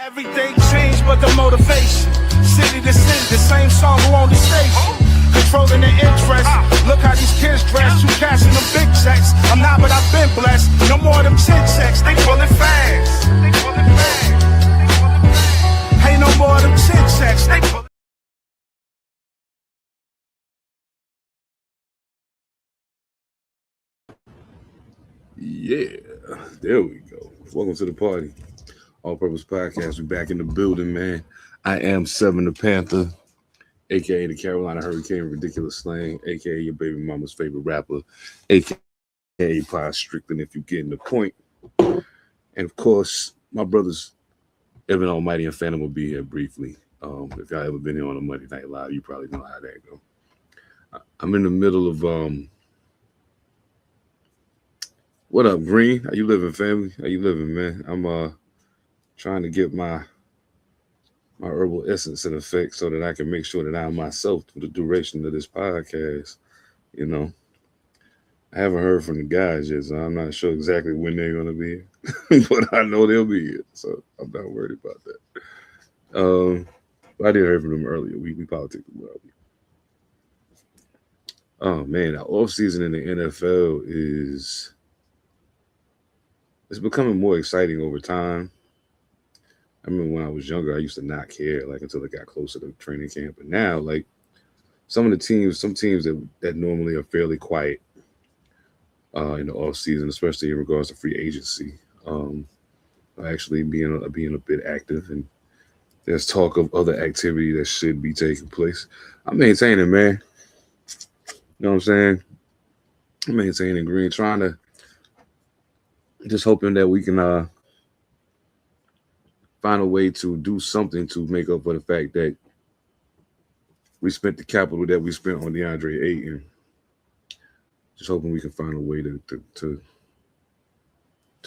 Everything changed but the motivation. City to city, the same song who on the station. Controlling the interest. Look how these kids dress. You cashing them big checks. I'm not, but I've been blessed. No more of them chin checks. They pulling fast. Ain't no more of them chin checks. They pulling. Yeah, there we go. Welcome to the party. All Purpose Podcast. We back in the building, man. I am Seven Da Pantha, aka the Carolina Hurricane Ridiculous Slang, aka your baby mama's favorite rapper, aka Pie Strickland, if you're getting the point. And of course, my brothers, Evan All Mightee and Phantom will be here briefly. If y'all ever been here on a Monday Night Live, you probably know how that go. I'm in the middle of what up, Green? How you living, family? How you living, man? I'm trying to get my herbal essence in effect so that I can make sure that I'm myself through the duration of this podcast. You know, I haven't heard from the guys yet, so I'm not sure exactly when they're gonna be here, but I know they'll be here, so I'm not worried about that. I did hear from them earlier. We politics earlier. Oh man, the off season in the NFL it's becoming more exciting over time. I remember when I was younger, I used to not care until it got closer to training camp. But now, some teams that normally are fairly quiet in the off season, especially in regards to free agency, are actually being a bit active. And there's talk of other activity that should be taking place. I'm maintaining, man. You know what I'm saying? I'm maintaining, Green, trying to just hoping that we can find a way to do something to make up for the fact that we spent the capital that we spent on DeAndre Ayton. Just hoping we can find a way to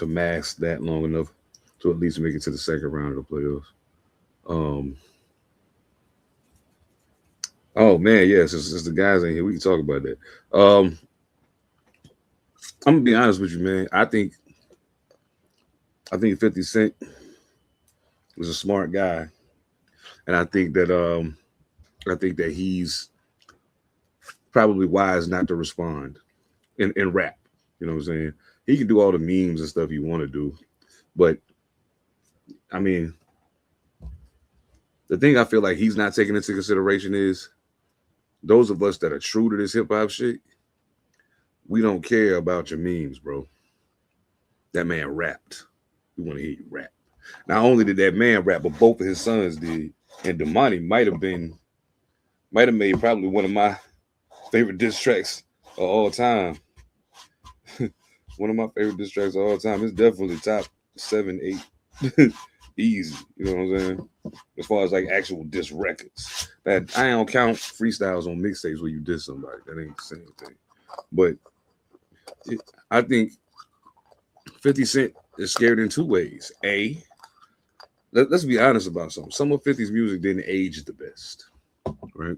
mask that long enough to at least make it to the second round of the playoffs. Oh man, yes, it's the guys in here. We can talk about that. I'm gonna be honest with you, man. I think 50 Cent was a smart guy, and I think that he's probably wise not to respond in rap. You know what I'm saying? He can do all the memes and stuff you want to do, but I mean, the thing I feel like he's not taking into consideration is those of us that are true to this hip hop shit. We don't care about your memes, bro. That man rapped. We want to hear you rap. Not only did that man rap, but both of his sons did. And Damani might have made probably one of my favorite diss tracks of all time. One of my favorite diss tracks of all time. It's definitely top 7, 8. Easy. You know what I'm saying? As far as actual diss records. That I don't count freestyles on mixtapes where you diss somebody. That ain't the same thing. But I think 50 Cent is scared in two ways. Let's be honest about something. Some of 50's music didn't age the best, right?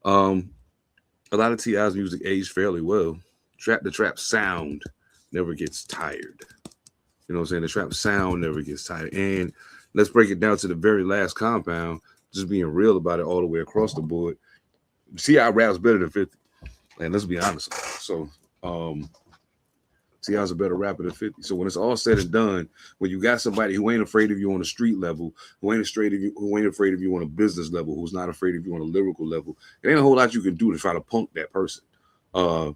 A lot of T.I.'s music aged fairly well. The trap sound never gets tired. You know what I'm saying? The trap sound never gets tired. And let's break it down to the very last compound, just being real about it all the way across the board. T.I. raps better than 50. And let's be honest. So, T.I.'s a better rapper than 50. So when it's all said and done, when you got somebody who ain't afraid of you on the street level, who ain't afraid of you on a business level, who's not afraid of you on a lyrical level, there ain't a whole lot you can do to try to punk that person. You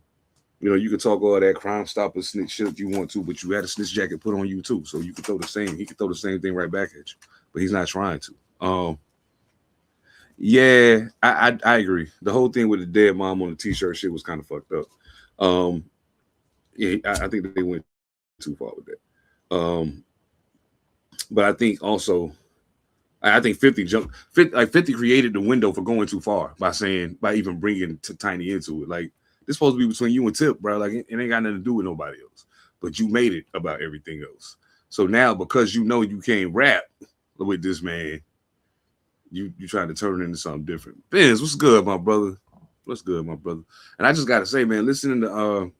can talk all that Crime Stopper snitch shit if you want to, but you had a snitch jacket put on you too. So you can throw he can throw the same thing right back at you, but he's not trying to. Yeah, I agree. The whole thing with the dead mom on the t-shirt shit was kind of fucked up. Yeah, I think that they went too far with that. But I think also, I think 50 created the window for going too far by even bringing Tiny into it. This supposed to be between you and Tip, bro. It ain't got nothing to do with nobody else. But you made it about everything else. So now, because you know you can't rap with this man, you trying to turn it into something different. Benz, what's good, my brother? What's good, my brother? And I just gotta say, man, listen to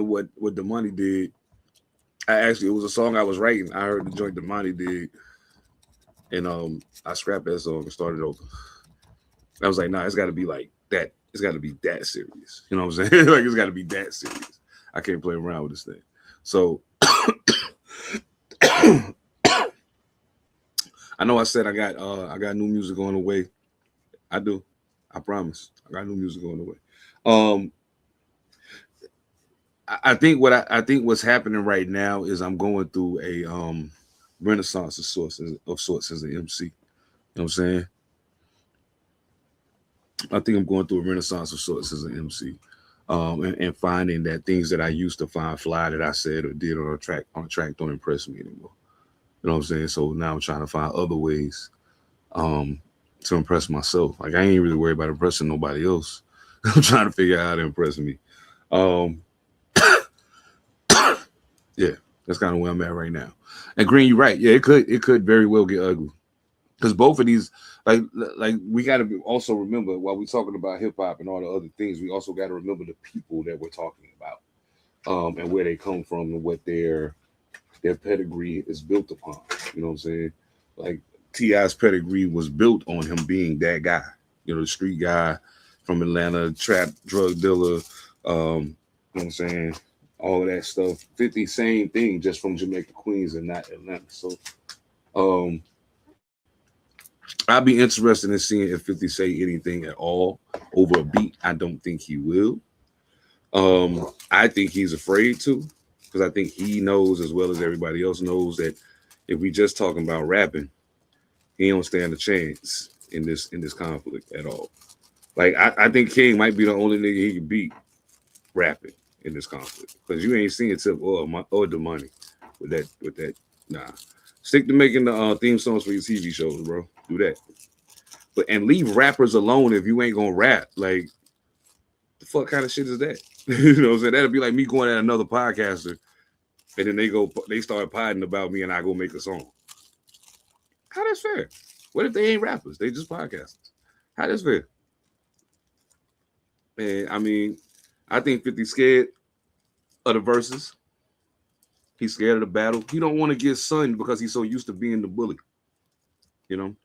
what Damani did It was a song I was writing. I heard the joint that Monty did, and I scrapped that song and started over. I was like, nah, it's got to be like that. It's got to be that serious. You know what I'm saying? Like it's got to be that serious. I can't play around with this thing. So I know I said I got new music on the way. I do. I promise. I got new music on the way. Um, I think I think what's happening right now is I'm going through a renaissance of sorts as an MC. You know what I'm saying? I think I'm going through a renaissance of sorts as an MC. And finding that things that I used to find fly that I said or did on a track don't impress me anymore. You know what I'm saying? So now I'm trying to find other ways um to impress myself. Like I ain't really worried about impressing nobody else. I'm trying to figure out how to impress me. Um yeah, that's kind of where I'm at right now. And Green, you're right. Yeah, it could very well get ugly. Because both of these, like we got to also remember while we're talking about hip hop and all the other things, we also got to remember the people that we're talking about, and where they come from and what their pedigree is built upon. You know what I'm saying? Like Ti's pedigree was built on him being that guy. You know, the street guy from Atlanta, trap drug dealer. You know what I'm saying? All of that stuff. 50, same thing, just from Jamaica, Queens, and not Atlanta. So, um, I'd be interested in seeing if 50 say anything at all over a beat. I don't think he will. I think he's afraid to, because I think he knows as well as everybody else knows that if we just talking about rapping, he don't stand a chance in this conflict at all. Like I think King might be the only nigga he can beat rapping in this conflict because you ain't seen Tip or the money with that. Nah, stick to making the theme songs for your TV shows, bro. Do that, but and leave rappers alone if you ain't gonna rap. Like the fuck kind of shit is that? You know what I'm saying? That'd be like me going at another podcaster and then they start podding about me and I go make a song. How that's fair? What if they ain't rappers? They just podcasters. How that's fair? And I mean, I think 50 scared of the verses. He's scared of the battle. He don't want to get sunned because he's so used to being the bully. You know.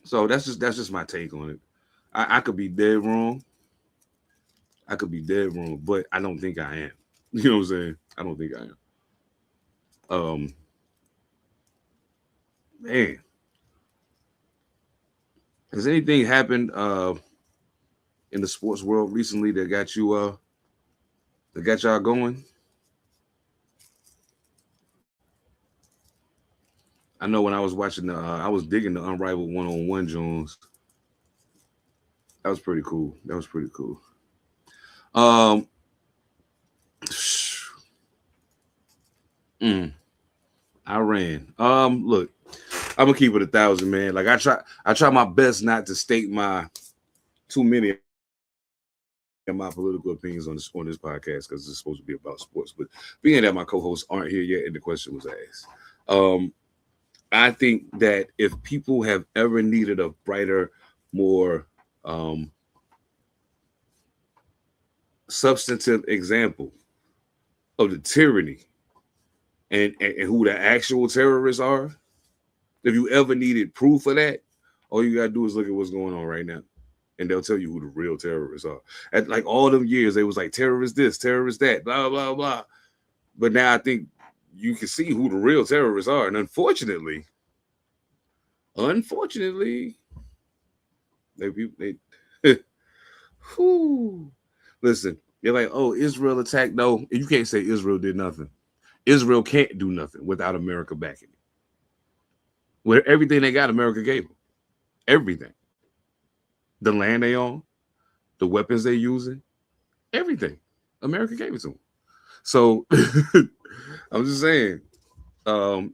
So that's just my take on it. I could be dead wrong. I could be dead wrong, but I don't think I am. You know what I'm saying? I don't think I am. Um, man, has anything happened in the sports world recently that got y'all going? I know when I was watching I was digging the Unrivaled One-on-One Jones. That was pretty cool. That was pretty cool. Um, mm, I ran. Look, I'm gonna keep it 1,000, man. Like I try my best not to state my too many of my political opinions on this podcast because it's supposed to be about sports. But being that my co-hosts aren't here yet and the question was asked, um, I think that if people have ever needed a brighter, more um, substantive example of the tyranny and who the actual terrorists are, if you ever needed proof of that, all you gotta do is look at what's going on right now, and they'll tell you who the real terrorists are. At like all them years, they was like terrorist this, terrorist that, blah blah blah. But now I think you can see who the real terrorists are, and unfortunately, they whew. Listen, they're like, oh, Israel attacked. No, you can't say Israel did nothing. Israel can't do nothing without America backing it. Where everything they got, America gave them. Everything. The land they own, the weapons they using, everything. America gave it to them. So I'm just saying,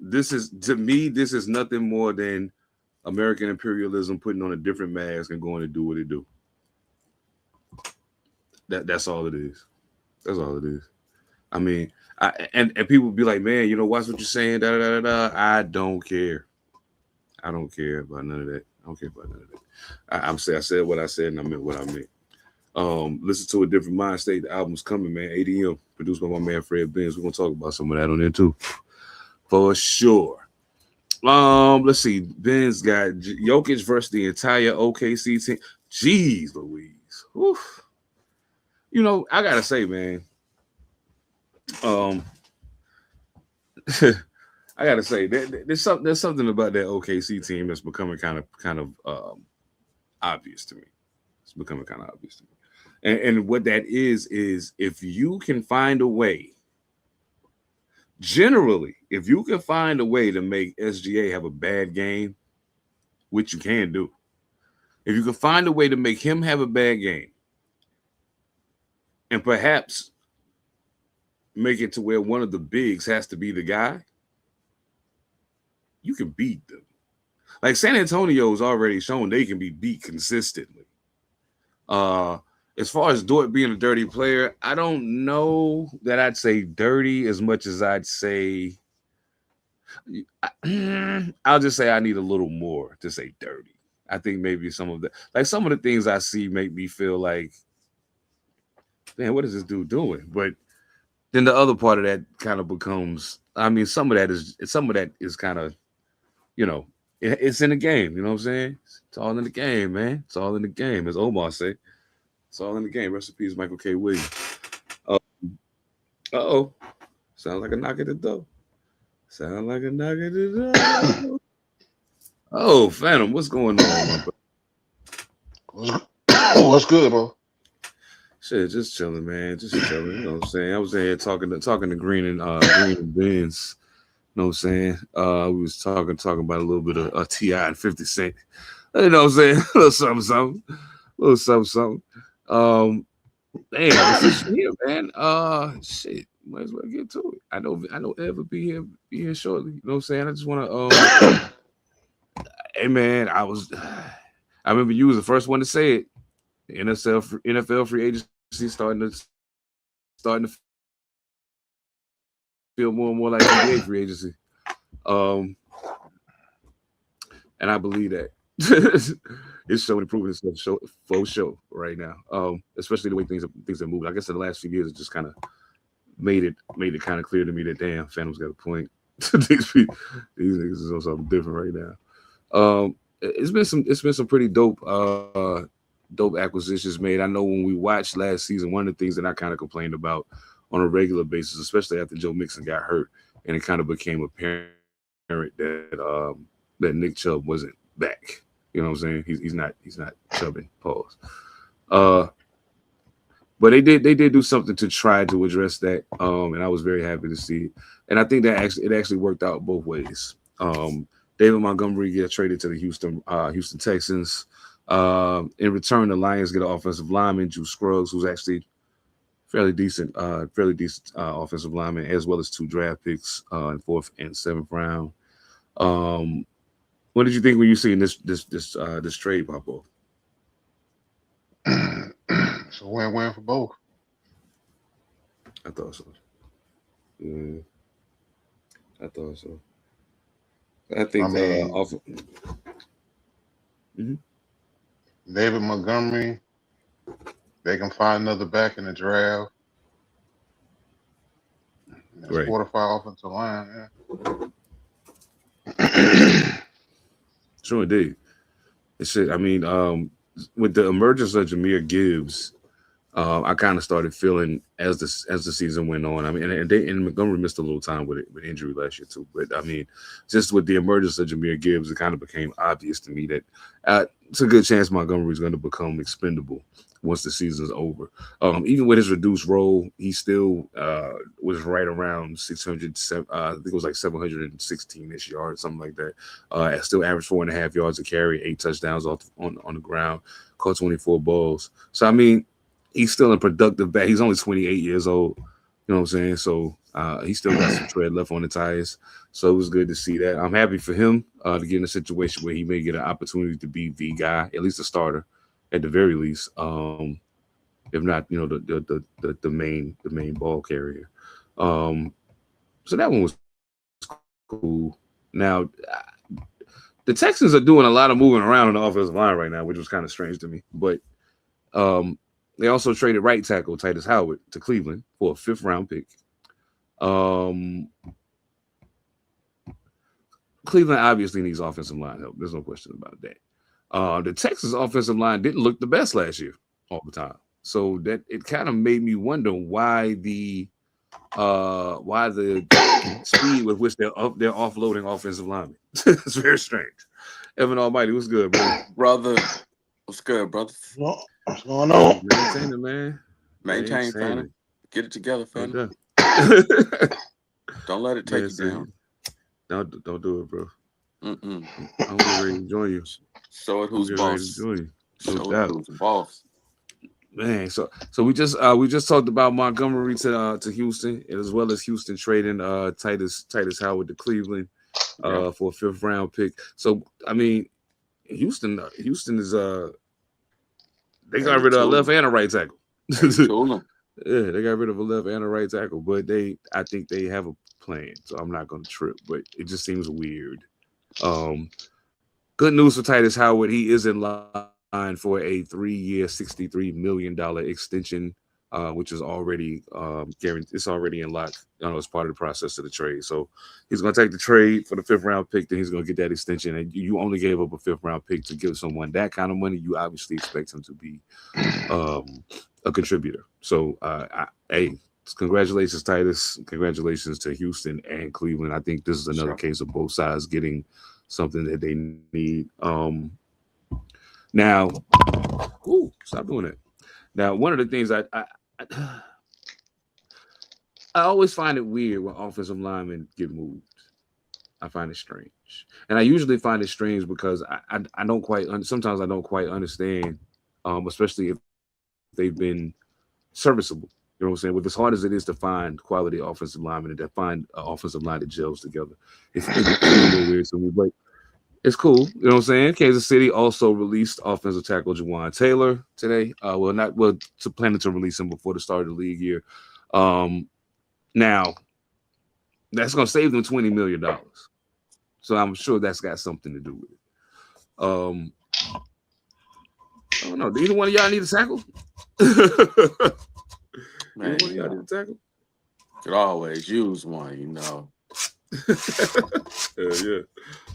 this is to me, this is nothing more than American imperialism putting on a different mask and going to do what it do. That's all it is. That's all it is. I mean, and people be like, man, watch what you're saying. Da, da, da, da. I don't care. I don't care about none of that. I don't care about none of that. I said what I said and I meant what I meant. Listen to A Different Mind State. The album's coming, man. ADM. produced by my man Fred Benz. We're gonna talk about some of that on there too, for sure. Let's see. Ben's got Jokic versus the entire OKC team. Jeez, Louise. Oof. I gotta say, man. Um, I gotta say there's something about that OKC team that's becoming kind of obvious to me. It's becoming kind of obvious to me. And what that is if you can find a way, generally, if you can find a way to make SGA have a bad game, which you can do, if you can find a way to make him have a bad game, and perhaps make it to where one of the bigs has to be the guy, you can beat them. Like San Antonio's already shown they can be beat consistently. Uh, as far as Dort being a dirty player, I don't know that I'd say dirty as much as I'd say. I'll just say I need a little more to say dirty. I think maybe some of the things I see make me feel like, man, what is this dude doing? But then the other part of that kind of becomes, I mean, some of that is kind of, it's in the game. You know what I'm saying? It's all in the game, man. It's all in the game, as Omar say. It's all in the game. Rest in peace, Michael K. Williams. Uh oh, sounds like a knock at the door. Sound like a knock at the door. Oh, Phantom, what's going on, my brother? What's good, bro? Shit, just chilling, man. Just chilling. You know what I'm saying? I was in here talking to Green and Benz. You know what I'm saying? We was talking about a little bit of T.I. and 50 Cent. You know what I'm saying? A little something, something. A little something, something. Damn, this is here, man. Shit. Might as well get to it. I know Ev will be here shortly. You know what I'm saying? I just wanna hey man, I remember you was the first one to say it. The NFL free agency starting to feel more and more like NBA free agency. And I believe that. It's showing improving itself for show right now. Especially the way things are moving. I guess in the last few years it just kind of made it kind of clear to me that damn, Phantom's got a point. these niggas is on something different right now. It's been some pretty dope acquisitions made. I know when we watched last season, one of the things that I kind of complained about on a regular basis, especially after Joe Mixon got hurt, and it kind of became apparent that Nick Chubb wasn't back. You know what I'm saying? He's not chubbing. Pause. But they did do something to try to address that, and I was very happy to see it. And I think that it actually worked out both ways. David Montgomery gets traded to the Houston Texans. In return, the Lions get an offensive lineman, Drew Scruggs, who's actually fairly decent offensive lineman, as well as 2 draft picks in 4th and 7th round. What did you think when you seen this trade pop off? It's a win-win for both. I thought so. Yeah, I thought so. I think David Montgomery, they can find another back in the draft. Right. Fortify offensive line. Yeah. Sure indeed. It should. I mean, with the emergence of Jahmyr Gibbs, I kind of started feeling as the season went on. I mean, and Montgomery missed a little time with injury last year too. But I mean, just with the emergence of Jahmyr Gibbs, it kind of became obvious to me that it's a good chance Montgomery is going to become expendable once the season's over. Even with his reduced role, he still was right around 600. I think it was like 716-ish yards, something like that. Still averaged 4.5 yards a carry, 8 touchdowns on the ground, caught 24 balls. So I mean, he's still a productive back. He's only 28 years old. You know what I'm saying? So he still got some tread left on the tires. So it was good to see that. I'm happy for him to get in a situation where he may get an opportunity to be the guy, at least a starter, at the very least. If not, the main ball carrier. So that one was cool. Now, the Texans are doing a lot of moving around on the offensive line right now, which was kind of strange to me. But They also traded right tackle Titus Howard to Cleveland for a 5th-round pick. Cleveland obviously needs offensive line help. There's no question about that. The Texas offensive line didn't look the best last year all the time. So that it kind of made me wonder why the speed with which they're offloading offensive linemen. It's very strange. Evan Almighty, what's good, bro? Brother, what's good, brother? What's going on? Maintain it, man. Maintain, Fanny. Get it together, Fanny. No Don't let it take you down. Don't do it, bro. Mm-mm. I'm ready to join you. Show it who's boss. Show it who's boss. Man, so we just talked about Montgomery to Houston, as well as Houston trading Titus Howard to Cleveland for a 5th-round pick. So I mean, Houston is they got rid of a left and a right tackle. Yeah, they got rid of a left and a right tackle, but I think they have a plan, so I'm not going to trip. But it just seems weird. Good news for Titus Howard. He is in line for a 3-year, $63 million extension, which is already guaranteed. It's already in lock. It's part of the process of the trade. So he's going to take the trade for the 5th-round pick. Then he's going to get that extension. And you only gave up a 5th-round pick to give someone that kind of money. You obviously expect him to be a contributor. So, hey, congratulations, Titus. Congratulations to Houston and Cleveland. I think this is another case of both sides getting something that they need. Now, stop doing that. Now, one of the things I always find it weird when offensive linemen get moved. I find it strange, and I usually find it strange because I don't quite. Sometimes I don't quite understand, especially if they've been serviceable. You know what I'm saying? With as hard as it is to find quality offensive linemen and to find an offensive line that gels together, it's a little weird to me, but it's cool. You know what I'm saying? Kansas City also released offensive tackle Jawan Taylor today. Planning to release him before the start of the league year. Now, that's going to save them $20 million. So I'm sure that's got something to do with it. I don't know. Do either one of y'all need a tackle? Man, either one of y'all need a tackle? Could always use one, Yeah.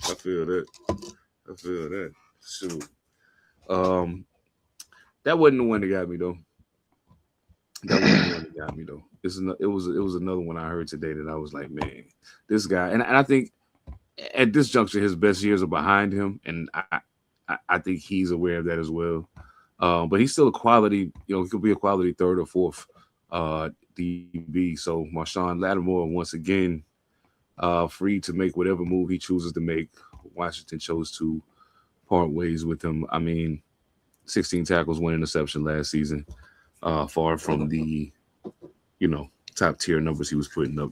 I feel that. Shoot. That wasn't the one that got me though. It was another one I heard today that I was like, man, this guy, and I think at this juncture his best years are behind him, and I think he's aware of that as well. But he's still a quality, he could be a quality 3rd or 4th DB. So Marshawn Lattimore once again free to make whatever move he chooses to make. Washington chose to part ways with him. I mean, 16 tackles, 1 interception last season. Far from the, top tier numbers he was putting up.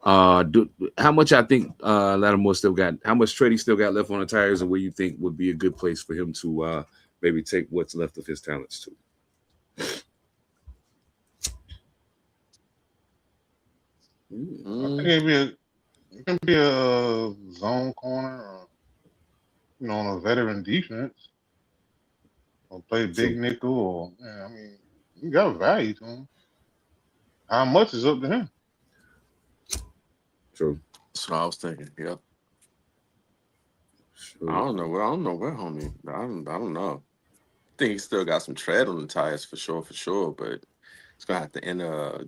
How much I think Lattimore still got? How much tread he still got left on the tires, and where you think would be a good place for him to maybe take what's left of his talents to? I think it can be a zone corner, or, on a veteran defense, or play big nickel, or you got value to him. How much is up to him? True. That's what I was thinking. Yeah. Sure. I don't know where, homie. I don't know. I think he still got some tread on the tires for sure. But it's gonna have to enter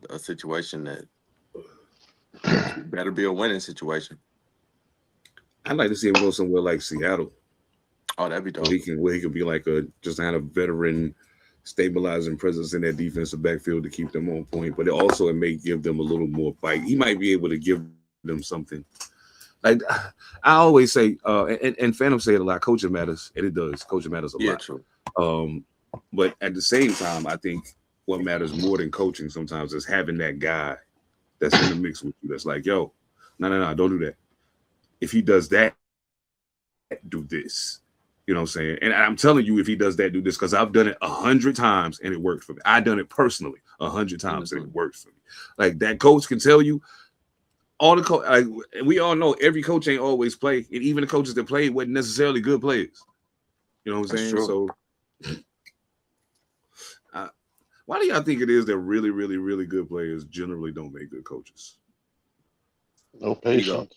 a situation that better be a winning situation. I'd like to see him go somewhere like Seattle. Oh, that'd be dope. Where he could be like just kind of veteran, stabilizing presence in that defensive backfield to keep them on point. But it may give them a little more bite. He might be able to give them something. Like I always say, and Phantom say it a lot. Coaching matters, and it does. Coaching matters a lot. True. But at the same time, I think what matters more than coaching sometimes is having that guy that's in the mix with you. That's like, yo, no, don't do that. If he does that, do this. You know what I'm saying? And I'm telling you, if he does that, do this, because I've done it 100 times and it worked for me. I've done it personally 100 times and it worked for me. Like that coach can tell you, all the we all know every coach ain't always play, and even the coaches that played wasn't necessarily good players. You know what I'm saying? True. So Why do y'all think it is that really, really, really good players generally don't make good coaches? No patience.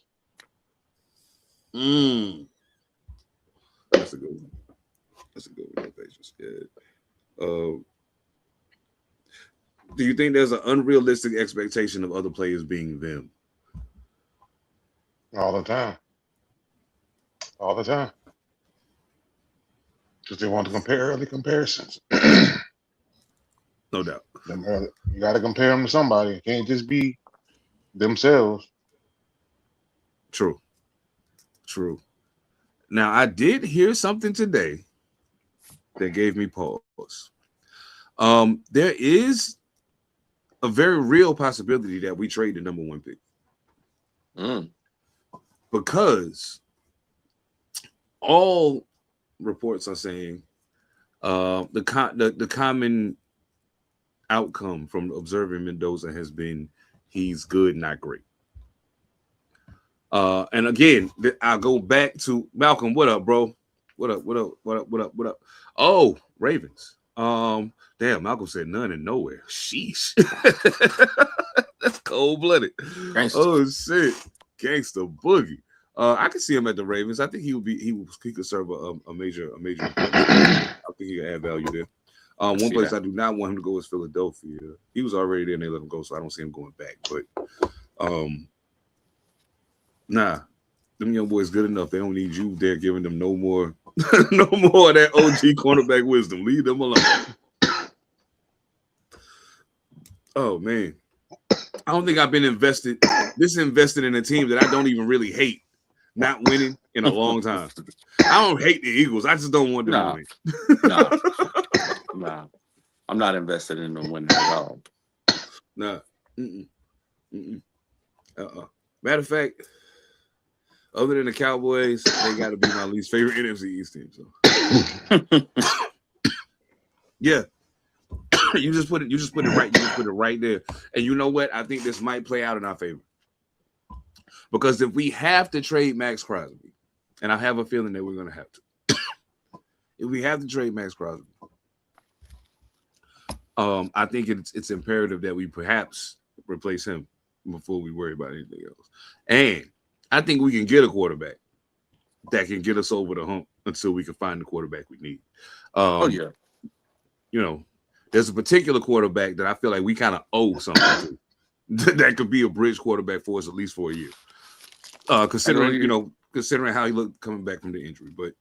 That's a good one. That's a good one. No patience. Yeah. Do you think there's an unrealistic expectation of other players being them? All the time. All the time. Because they want to compare early comparisons. No doubt. You got to compare them to somebody. It can't just be themselves. True. True. Now, I did hear something today that gave me pause. There is a very real possibility that we trade the number 1 pick. Because all reports are saying the common outcome from observing Mendoza has been he's good, not great. And again, I'll go back to Malcolm. What up, bro? What up? What up? What up? What up? What up? Oh, Ravens. Damn, Malcolm said none and nowhere. Sheesh. That's cold-blooded. Oh shit. Gangsta boogie. I can see him at the Ravens. I think he could serve a major I think he could add value there. One place I do not want him to go is Philadelphia. He was already there and they let him go, so I don't see him going back. But nah, them young boys good enough. They don't need you there giving them no more no more of that OG cornerback wisdom. Leave them alone. Oh man. I don't think I've been invested in a team that I don't even really hate not winning in a long time. I don't hate the Eagles. I just don't want them to win. Nah. I'm not invested in them winning at all. Nah. Matter of fact, other than the Cowboys, they got to be my least favorite NFC East team. So. Yeah. You just put it right there. And you know what? I think this might play out in our favor. Because if we have to trade Max Crosby, and I have a feeling that we're going to have to. If we have to trade Max Crosby, I think it's imperative that we perhaps replace him before we worry about anything else. And I think we can get a quarterback that can get us over the hump until we can find the quarterback we need. You know, there's a particular quarterback that I feel like we kind of owe something to that could be a bridge quarterback for us at least for a year. Considering how he looked coming back from the injury. But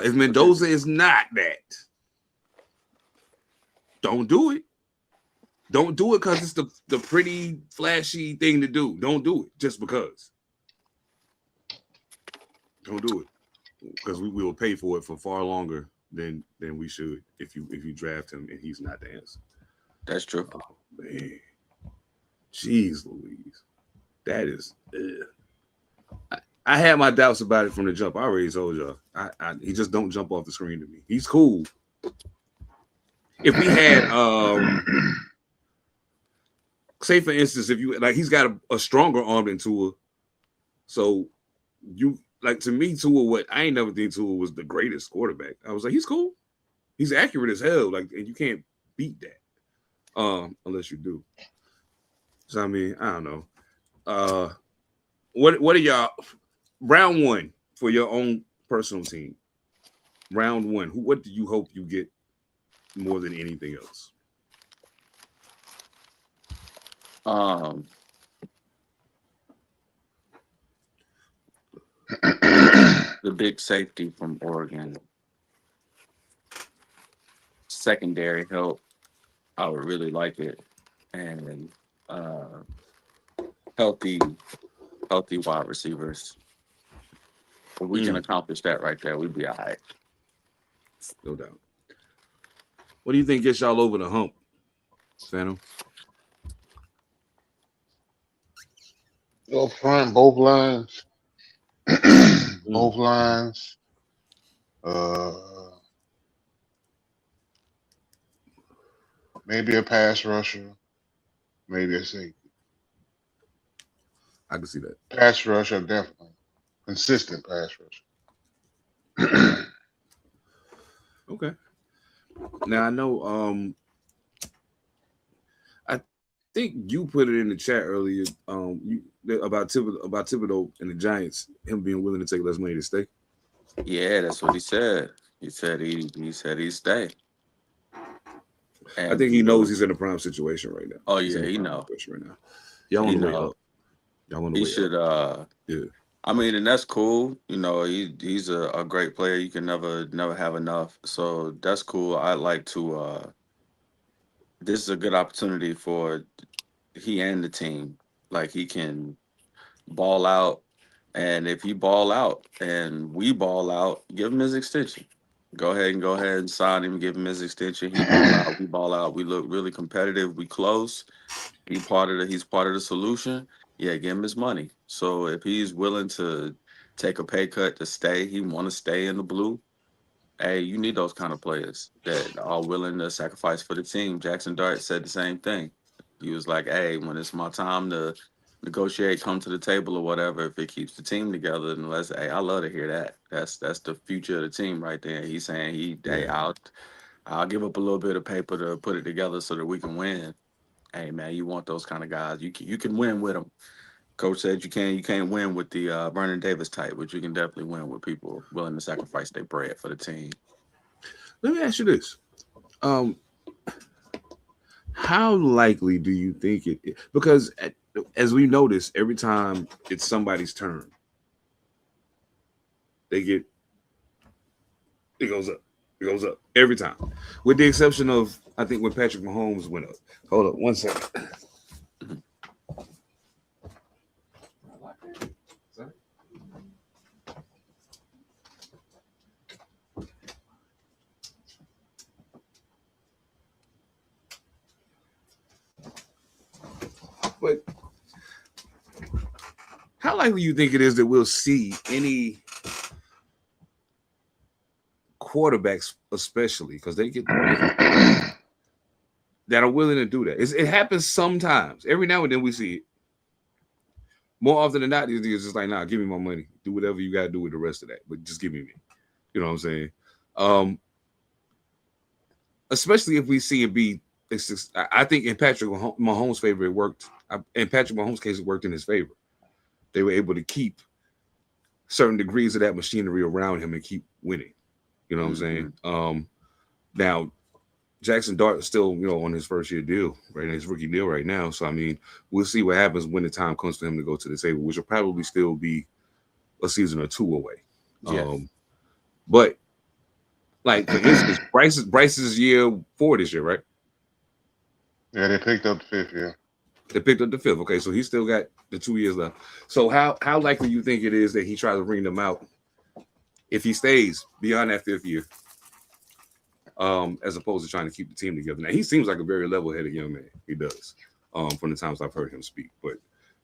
if Mendoza is not that, don't do it. Don't do it because it's the pretty flashy thing to do. Don't do it just because. Don't do it because we will pay for it for far longer than we should if you draft him and he's not the answer. That's true. Oh man, jeez Louise, that is. I had my doubts about it from the jump. I already told y'all. He just don't jump off the screen to me. He's cool. If we had say for instance, if you like, he's got a stronger arm than Tua. So you like to me, Tua. I ain't never think Tua was the greatest quarterback. I was like, he's cool. He's accurate as hell. Like, and you can't beat that, unless you do. So I mean, I don't know. What are y'all? Round 1 for your own personal team. Round 1. What do you hope you get more than anything else? The big safety from Oregon. Secondary help. I would really like it. And healthy wide receivers. If we can accomplish that right there, we'd be all right. No doubt. What do you think gets y'all over the hump, Phantom? Up front, both lines. Both lines. Maybe a pass rusher. Maybe a safety. I can see that. Pass rusher, definitely. Consistent pass rusher. Okay. Now I know think you put it in the chat earlier. About Thibodeau and the Giants, him being willing to take less money to stay. Yeah, that's what he said. He said he'd stay. I And think he knows he's in a prime situation right now. Oh He's yeah, in a he prime know. situation right now. Y'all He on the way know. up. Y'all on the He way should. up. Yeah. I mean, and that's cool. He's a great player. You can never have enough. So that's cool. I like to. This is a good opportunity for he and the team. Like he can ball out, and if he ball out and we ball out, give him his extension. Go ahead and sign him. Give him his extension. He ball out. We ball out. We look really competitive. We close. He's part of the solution. Yeah, give him his money. So if he's willing to take a pay cut to stay, he want to stay in the blue. Hey, you need those kind of players that are willing to sacrifice for the team. Jackson Dart said the same thing. He was like, "Hey, when it's my time to negotiate, come to the table or whatever. If it keeps the team together, and let's." Hey, I love to hear that. That's the future of the team right there. He's saying hey, I'll give up a little bit of paper to put it together so that we can win. Hey man, you want those kind of guys. You can win with them. Coach said you can't win with the Vernon Davis type, but you can definitely win with people willing to sacrifice their bread for the team. Let me ask you this. How likely do you think it is? Because as we notice, every time it's somebody's turn, it goes up. It goes up every time. With the exception of I think when Patrick Mahomes went up. Hold up 1 second. But how likely you think it is that we'll see any quarterbacks, especially because they get that are willing to do that? It happens sometimes. Every now and then we see it. More often than not, it's just like, nah, give me my money. Do whatever you got to do with the rest of that, but just give me me. You know what I'm saying? Especially if we see it be. I think in Patrick Mahomes' favor, it worked. In Patrick Mahomes' case, it worked in his favor. They were able to keep certain degrees of that machinery around him and keep winning. You know what I'm saying? Now, Jackson Dart is still, on his first year deal, right? His rookie deal right now. So, I mean, we'll see what happens when the time comes for him to go to the table, which will probably still be a season or two away. Yeah. But, like, for instance, Bryce's year 4 this year, right? Yeah, they picked up the 5th year. They picked up the 5th. Okay, so he still got the 2 years left. So how likely you think it is that he tries to bring them out if he stays beyond that 5th year, as opposed to trying to keep the team together? Now, he seems like a very level-headed young man. He does, from the times I've heard him speak. But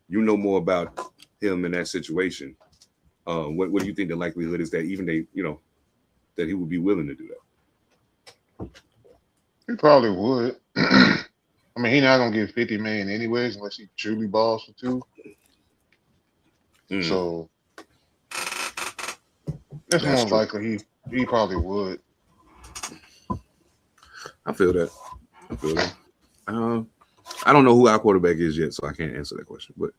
you know more about him in that situation. What do you think the likelihood is that even that he would be willing to do that? He probably would. I mean, he's not gonna get $50 million anyways, unless he truly balls for 2. So it's more true. likely he probably would. I feel that. I don't know who our quarterback is yet, so I can't answer that question. But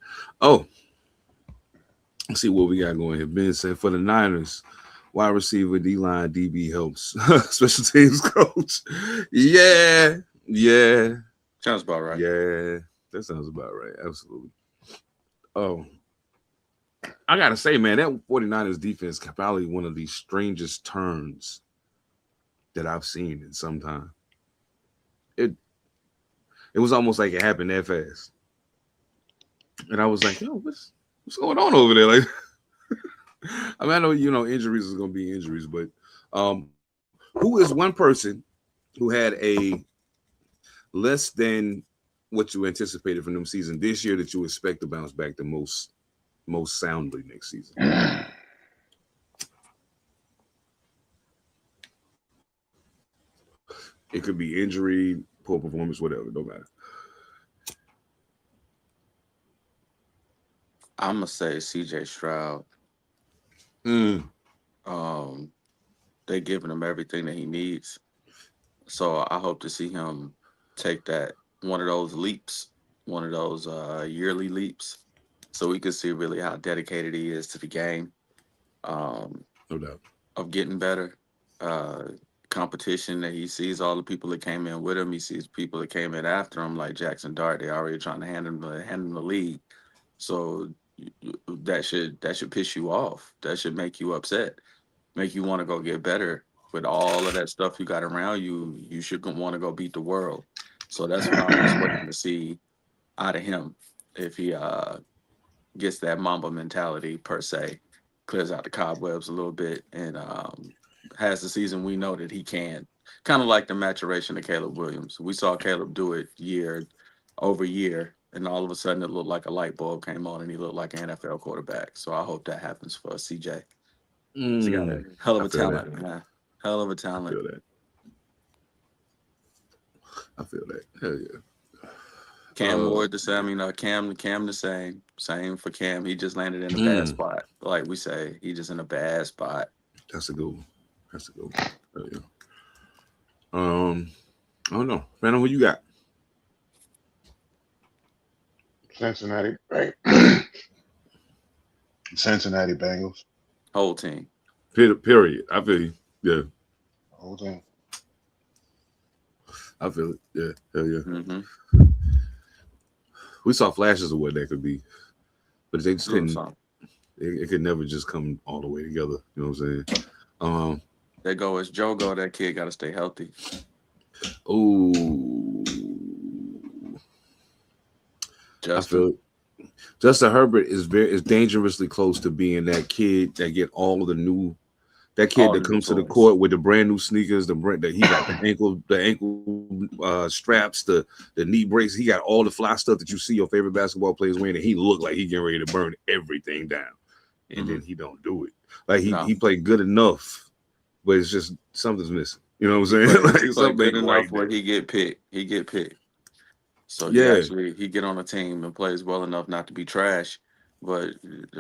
let's see what we got going here. Ben said for the Niners, wide receiver, D-line, DB helps. Special teams coach. Yeah. Sounds about right. Yeah, that sounds about right. Absolutely. I gotta say, man, that 49ers defense probably one of the strangest turns that I've seen in some time. It was almost like it happened that fast. And I was like, yo, what's going on over there? Like, I mean, I know, injuries is going to be injuries, but who is one person who had a less than what you anticipated from them season this year that you expect to bounce back the most soundly next season? It could be injury, poor performance, whatever, don't matter. I'm gonna say CJ Stroud. They giving him everything that he needs. So I hope to see him take that one of those leaps one of those yearly leaps, so we could see really how dedicated he is to the game. Um, No doubt. of getting better. Uh, competition that he sees all the people that came in with him. He sees people that came in after him, like Jackson Dart. They're already trying to hand him the lead. So that should piss you off. That should make you upset. Make you want to go get better. With all of that stuff you got around you, you should want to go beat the world. So that's what I'm just waiting to see out of him. If he gets that Mamba mentality per se, clears out the cobwebs a little bit, and has the season we know that he can. Kind of like the maturation of Caleb Williams. We saw Caleb do it year over year, and all of a sudden it looked like a light bulb came on, and he looked like an NFL quarterback. So I hope that happens for CJ. He got a hell of I a feel talent, that. man. Hell of a I talent. feel that. I feel that. Hell yeah. Cam Ward the same, Cam the same. Same for Cam. He just landed in a bad Mm, spot. Like we say, he just in a bad spot. that's a good one. That's a good one. Hell yeah. I don't know. Brandon, who you got? Cincinnati, Cincinnati Bengals. Whole team. Period. I feel you. Yeah, Whole team. I feel it. Yeah, hell yeah. Mm-hmm. We saw flashes of what that could be, but they just couldn't. So It could never just come all the way together. You know what I'm saying? they go as Joe go. That kid got to stay healthy. Oh, I Justin. feel it. Justin Herbert is dangerously close to being that kid that get all the new. That kid All that the comes to the toys. court with the brand new sneakers, that he got the ankle straps, the knee braces. He got all the fly stuff that you see your favorite basketball players wearing, and he looked like he getting ready to burn everything down, and then he don't do it. Like he played good enough, but it's just something's missing. You know what I'm saying? Like He played something good ain't enough right where there. he get picked. He get picked. So Yeah. he get on a team and plays well enough not to be trash. But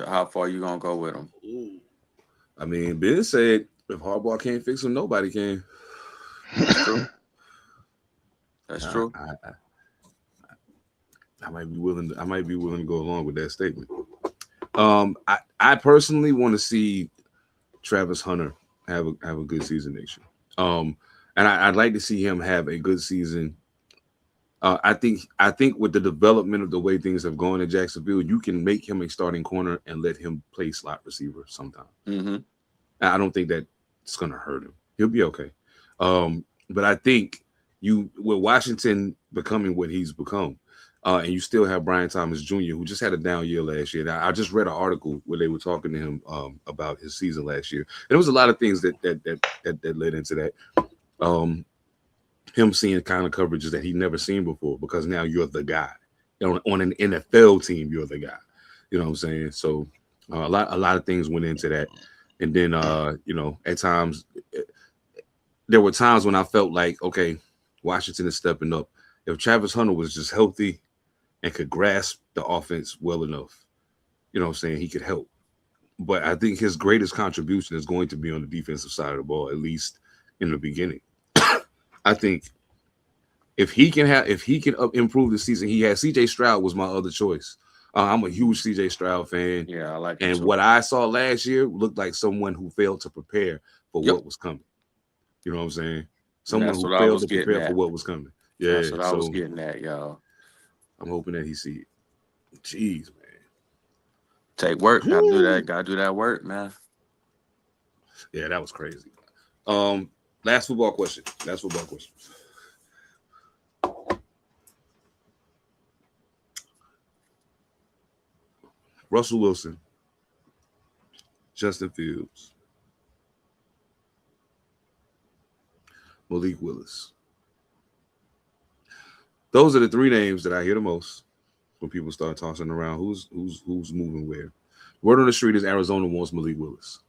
how far you gonna go with him? I mean, Ben said if Harbaugh can't fix him, nobody can. That's true. That's true. I might be willing. I might be willing to go along with that statement. I personally want to see Travis Hunter have a good season next year. And I'd like to see him have a good season. I think with the development of the way things have gone in Jacksonville, you can make him a starting corner and let him play slot receiver sometime. Mm-hmm. I don't think that's gonna hurt him. He'll be okay. But I think with Washington becoming what he's become, and you still have Brian Thomas Jr., who just had a down year last year. Now, I just read an article where they were talking to him about his season last year. And there was a lot of things that led into that. Him seeing kind of coverages that he'd never seen before, because now you're the guy. On an NFL team, you're the guy. You know what I'm saying? So a lot of things went into that. And then at times there were times when I felt like, okay, Washington is stepping up. If Travis Hunter was just healthy and could grasp the offense well enough, you know what I'm saying, he could help. But I think his greatest contribution is going to be on the defensive side of the ball, at least in the beginning. I think if he can improve the season he had, CJ Stroud was my other choice. I'm a huge CJ Stroud fan. Yeah, I like him And too. what I saw last year looked like someone who failed to prepare for what was coming. You know what I'm saying? Someone who failed to prepare for what was coming. Yeah, That's what I was getting at, y'all. I'm hoping that he see it. Jeez, man. Take work. Gotta do that. Gotta do that work, man. Yeah, that was crazy. Last football question. Russell Wilson, Justin Fields, Malik Willis. Those are the three names that I hear the most when people start tossing around who's moving where. Word on the street is Arizona wants Malik Willis.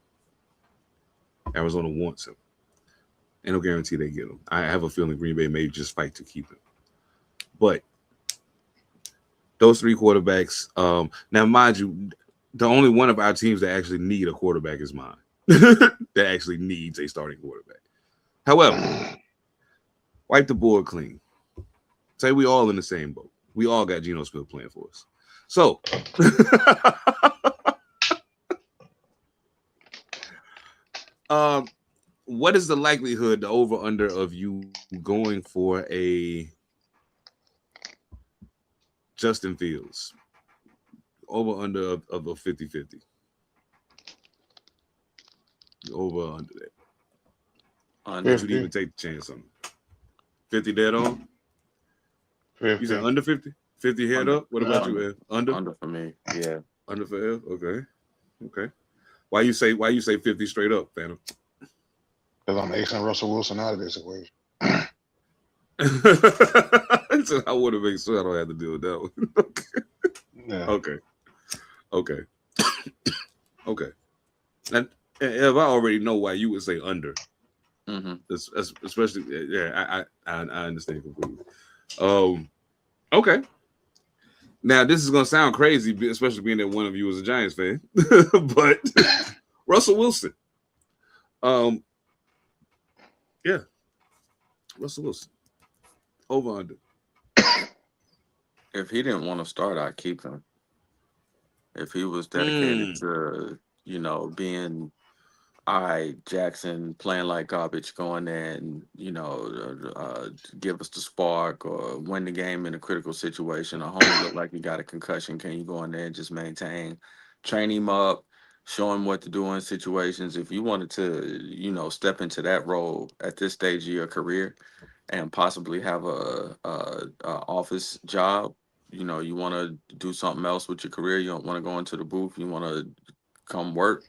Arizona wants him. Ain't no guarantee they get him. I have a feeling Green Bay may just fight to keep him. But those three quarterbacks, now mind you, the only one of our teams that actually need a quarterback is mine. That actually needs a starting quarterback. However, wipe the board clean. Say we all in the same boat. We all got Geno Smith playing for us. So, what is the likelihood, the over under of you going for a Justin Fields? Over under of a 50-50. Over under that. Would you even take the chance on it? 50 dead on? 50. You said under 50? 50 head up? What about you, Ev? Under? Under for me. Yeah. Under for Ev? Okay. Why you say 50 straight up, Phantom? Because I'm acing Russell Wilson out of this equation. So I want to make sure I don't have to deal with that one. Yeah. Okay. And Ev, I already know why you would say under. Mm-hmm. Especially, yeah, I understand completely. Okay. Now this is gonna sound crazy, especially being that one of you is a Giants fan, but Russell Wilson. Yeah, Russell Wilson. Over under. If he didn't want to start, I'd keep him. If he was dedicated to, being all right, Jackson playing like garbage, going there and, give us the spark or win the game in a critical situation. A homie look like he got a concussion. Can you go in there and just maintain, train him up, show him what to do in situations? If you wanted to, step into that role at this stage of your career and possibly have a office job, you want to do something else with your career. You don't want to go into the booth. You want to come work.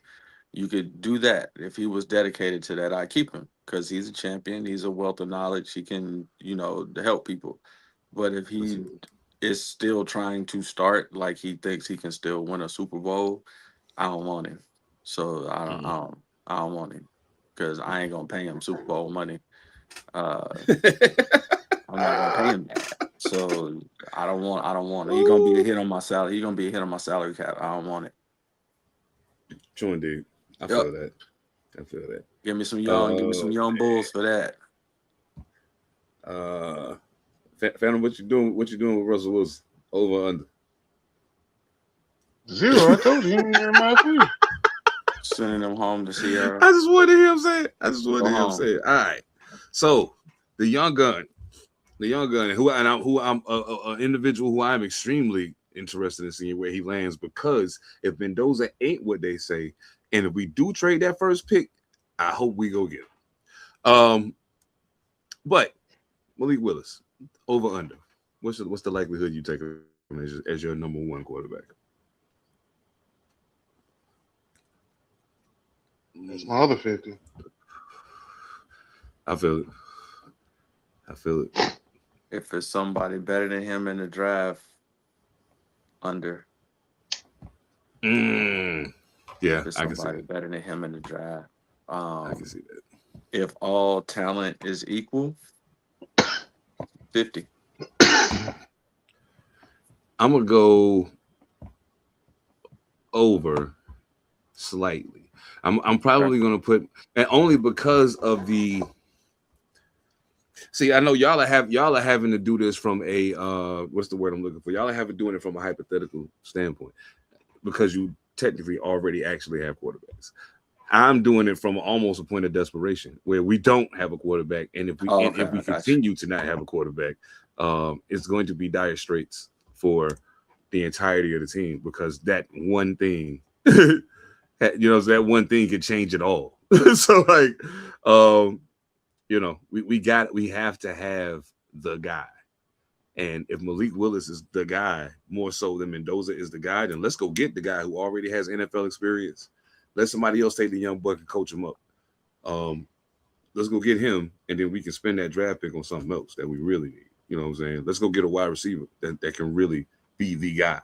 You could do that. If he was dedicated to that, I keep him because he's a champion. He's a wealth of knowledge. He can, help people. But if he is still trying to start like he thinks he can still win a Super Bowl, I don't want him. So I don't want him because I ain't gonna pay him Super Bowl money. I'm not gonna pay him that. So I don't want it. He's gonna be a hit on my salary. He's gonna be a hit on my salary cap. I don't want it. True indeed. I feel that. Give me some young bulls for that. Phantom, what you doing with Russell Wilson? Over under? 0. I told you. My Sending them home to Sierra. I just wanted to hear him say it. All right. So the young gun, who I'm an individual who I'm extremely interested in seeing where he lands, because if Mendoza ain't what they say, and if we do trade that first pick, I hope we go get him. But Malik Willis, over under. What's the likelihood you take him as your number one quarterback? That's my other 50. I feel it. If it's somebody better than him in the draft, under. Yeah, if it's I can see somebody that. better than him in the draft. I can see that. If all talent is equal, 50. I'm gonna go over slightly. I'm probably gonna put, and only because of the. See, I know y'all are having to do this from a what's the word I'm looking for? Y'all are doing it from a hypothetical standpoint because you technically already actually have quarterbacks. I'm doing it from almost a point of desperation where we don't have a quarterback, and if we continue to not have a quarterback, it's going to be dire straits for the entirety of the team because that one thing, that one thing could change it all. So we have to have the guy. And if Malik Willis is the guy more so than Mendoza is the guy, then let's go get the guy who already has NFL experience. Let somebody else take the young buck and coach him up. Let's go get him, and then we can spend that draft pick on something else that we really need. You know what I'm saying? Let's go get a wide receiver that can really be the guy.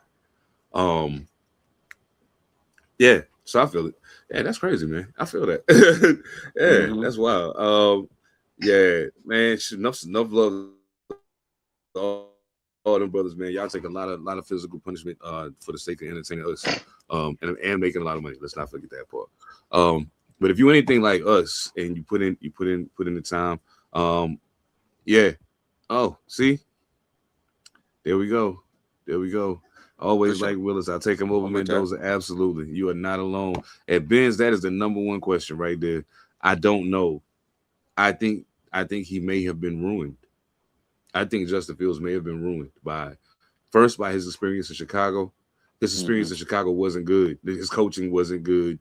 Yeah, so I feel it. Yeah, that's crazy, man. I feel that. Yeah, that's wild. Yeah, man, enough love to all them brothers, man. Y'all take a lot of physical punishment for the sake of entertaining us, and making a lot of money. Let's not forget that part. But if you anything like us and you put in the time, yeah. Oh, see, There we go. There we go. Always like Willis. I'll take him over Mendoza. Absolutely. You are not alone. At Ben's, that is the number one question right there. I don't know. I think he may have been ruined. I think Justin Fields may have been ruined by his experience in Chicago. His experience in Chicago wasn't good. His coaching wasn't good.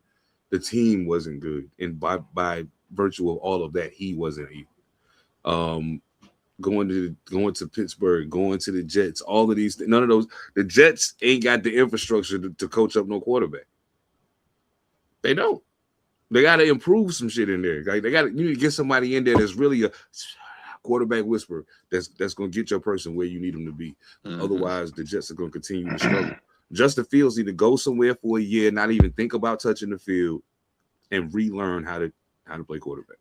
The team wasn't good. And by virtue of all of that, he wasn't either. Going to Pittsburgh, going to the Jets, all of these, none of those. The Jets ain't got the infrastructure to coach up no quarterback. They don't. They got to improve some shit in there. Like you need to get somebody in there that's really a quarterback whisperer. That's going to get your person where you need them to be. Otherwise, the Jets are going to continue to struggle. Justin Fields need to go somewhere for a year, not even think about touching the field, and relearn how to play quarterback.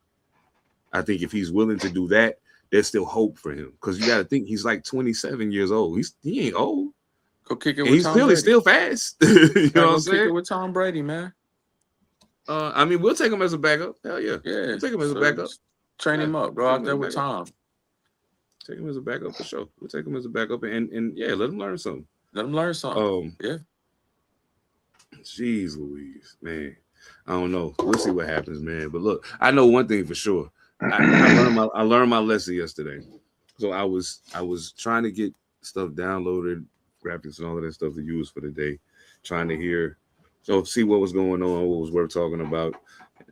I think if he's willing to do that, there's still hope for him, because you got to think he's like 27 years old. He ain't old. Go kick it. He's clearly still fast. You know what I'm saying? Kick it with Tom Brady, man. I mean, we'll take him as a backup. Hell yeah. We'll take him as a backup. Train him up. Go out there with Tom. Take him as a backup for sure. We'll take him as a backup and yeah, let him learn something. Yeah. Jeez Louise, man. I don't know. We'll see what happens, man. But look, I know one thing for sure. I learned my lesson yesterday. So I was trying to get stuff downloaded, graphics and all of that stuff to use for the day, trying to see what was going on, what was worth talking about.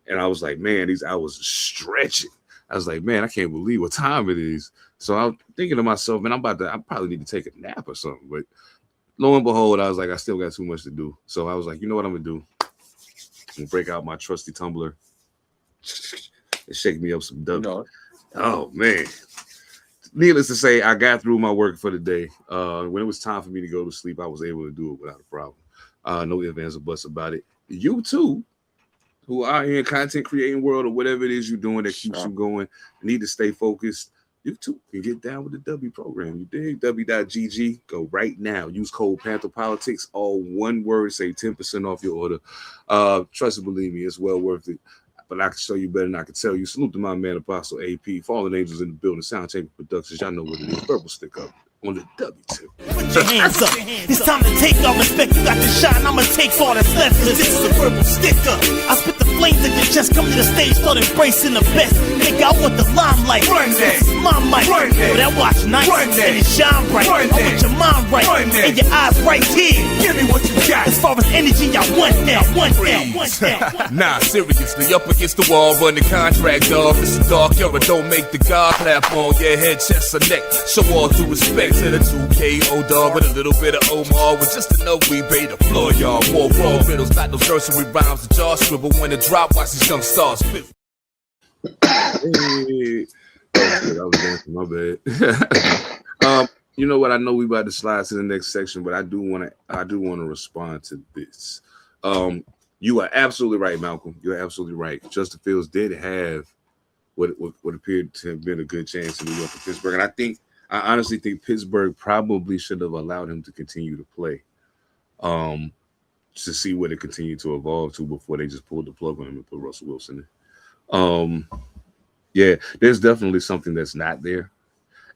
And I was like, man, I was stretching. I was like, man, I can't believe what time it is. So I'm thinking to myself, man, I probably need to take a nap or something. But lo and behold, I was like, I still got too much to do. So I was like, you know what I'm gonna do? I'm gonna break out my trusty tumbler and shake me up some W. No. Oh man. Needless to say, I got through my work for the day. When it was time for me to go to sleep, I was able to do it without a problem. No ifs, ands, or buts about it. You too, who are in content creating world or whatever it is you're doing that keeps you going, need to stay focused. You too can get down with the W program. You dig? W.GG. Go right now. Use code Panther Politics, all one word. Save 10% off your order. Trust and believe me, it's well worth it. But I can show you better than I can tell you. Salute to my man Apostle AP. Fallen Angels in the building. Sound Chamber Productions. Y'all know what it is. Purple stick up on the W2. Put your hands up. It's time to take all respect. You got to shine. I'ma take all that's left. Cause this is a purple sticker. I spit the flames that can just come to the stage. Start embracing the best. Nigga, I want the limelight. Run that. This is my mic. Run that. That watch nice. Run that. And it shine bright. Run I want your mind right. Run that. And your eyes right here. Give me what you got. As far as energy, I want that. Want that. Nah, seriously, up against the wall, run the contract, dog. This is dark era, don't make the God clap on your head, chest, or neck. Show all due respect to the 2K, dog, with a little bit of Omar, with just enough we pay the floor, y'all. More raw riddles, not no nursery rhymes, the jaw scribble. When the drop, watch these young stars spit. Hey. I was dancing, my bad. You know what? I know we about to slide to the next section, but I do want to respond to this. You are absolutely right, Malcolm. You're absolutely right. Justin Fields did have what appeared to have been a good chance in New York and Pittsburgh, and I honestly think Pittsburgh probably should have allowed him to continue to play, to see what it continued to evolve to before they just pulled the plug on him and put Russell Wilson in. Yeah, there's definitely something that's not there.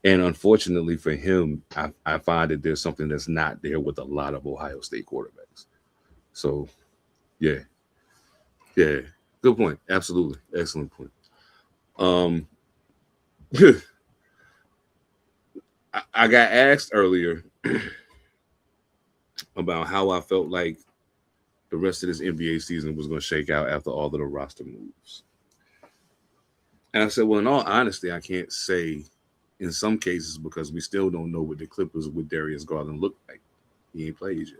And unfortunately for him, I find that there's something that's not there with a lot of Ohio State quarterbacks. So, yeah. Good point. Absolutely. Excellent point. I got asked earlier about how I felt like the rest of this NBA season was going to shake out after all of the roster moves. And I said, well, in all honesty, I can't say in some cases because we still don't know what the Clippers with Darius Garland look like. He ain't played yet.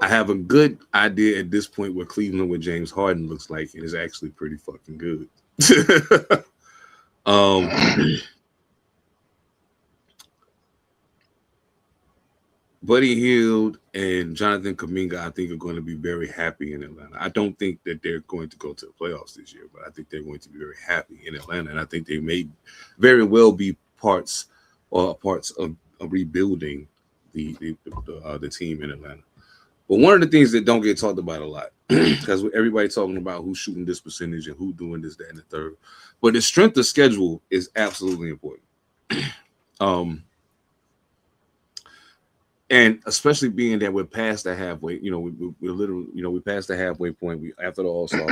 I have a good idea at this point what Cleveland with James Harden looks like, and it's actually pretty fucking good. Buddy Hield and Jonathan Kuminga, I think, are going to be very happy in Atlanta. I don't think that they're going to go to the playoffs this year, but I think they're going to be very happy in Atlanta, and I think they may very well be parts of rebuilding the team in Atlanta. But one of the things that don't get talked about a lot because everybody talking about who's shooting this percentage and who doing this, that, and the third. But the strength of schedule is absolutely important. And especially being that we're past the halfway, we're literally, we passed the halfway point. We after the All-Star,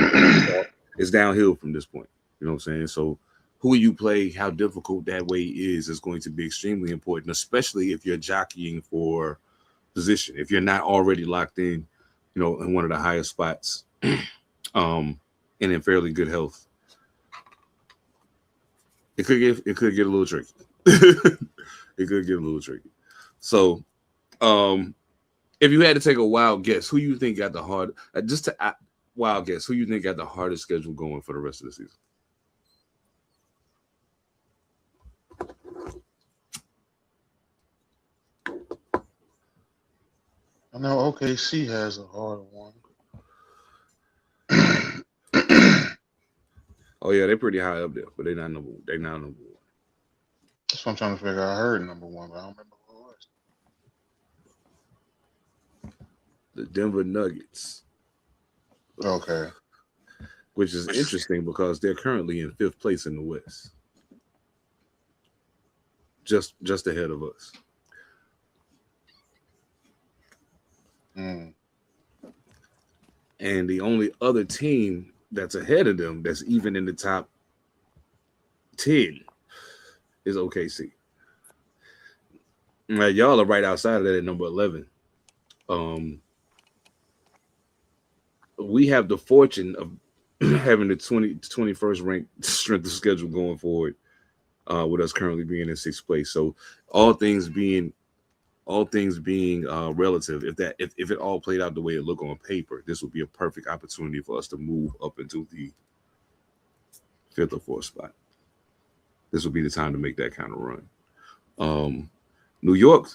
it's downhill from this point. You know what I'm saying? So who you play, how difficult that way is going to be extremely important, especially if you're jockeying for position. If you're not already locked in, in one of the highest spots, and in fairly good health, it could get a little tricky. It could get a little tricky. So, if you had to take a wild guess, who you think got the wild guess, who you think got the hardest schedule going for the rest of the season? I know OKC has a hard one. Oh yeah, they're pretty high up there, but they're not number one. That's what I'm trying to figure out. I heard number one, but I don't remember who it was. The Denver Nuggets. Okay. Which is interesting because they're currently in 5th place in the West. Just ahead of us. Mm. And the only other team that's ahead of them that's even in the top 10 is OKC. Now, y'all are right outside of that at number 11. We have the fortune of having the 21st ranked strength of schedule going forward, with us currently being in 6th place. So all things being relative, if it all played out the way it looked on paper, this would be a perfect opportunity for us to move up into the 5th or 4th spot. This would be the time to make that kind of run. New York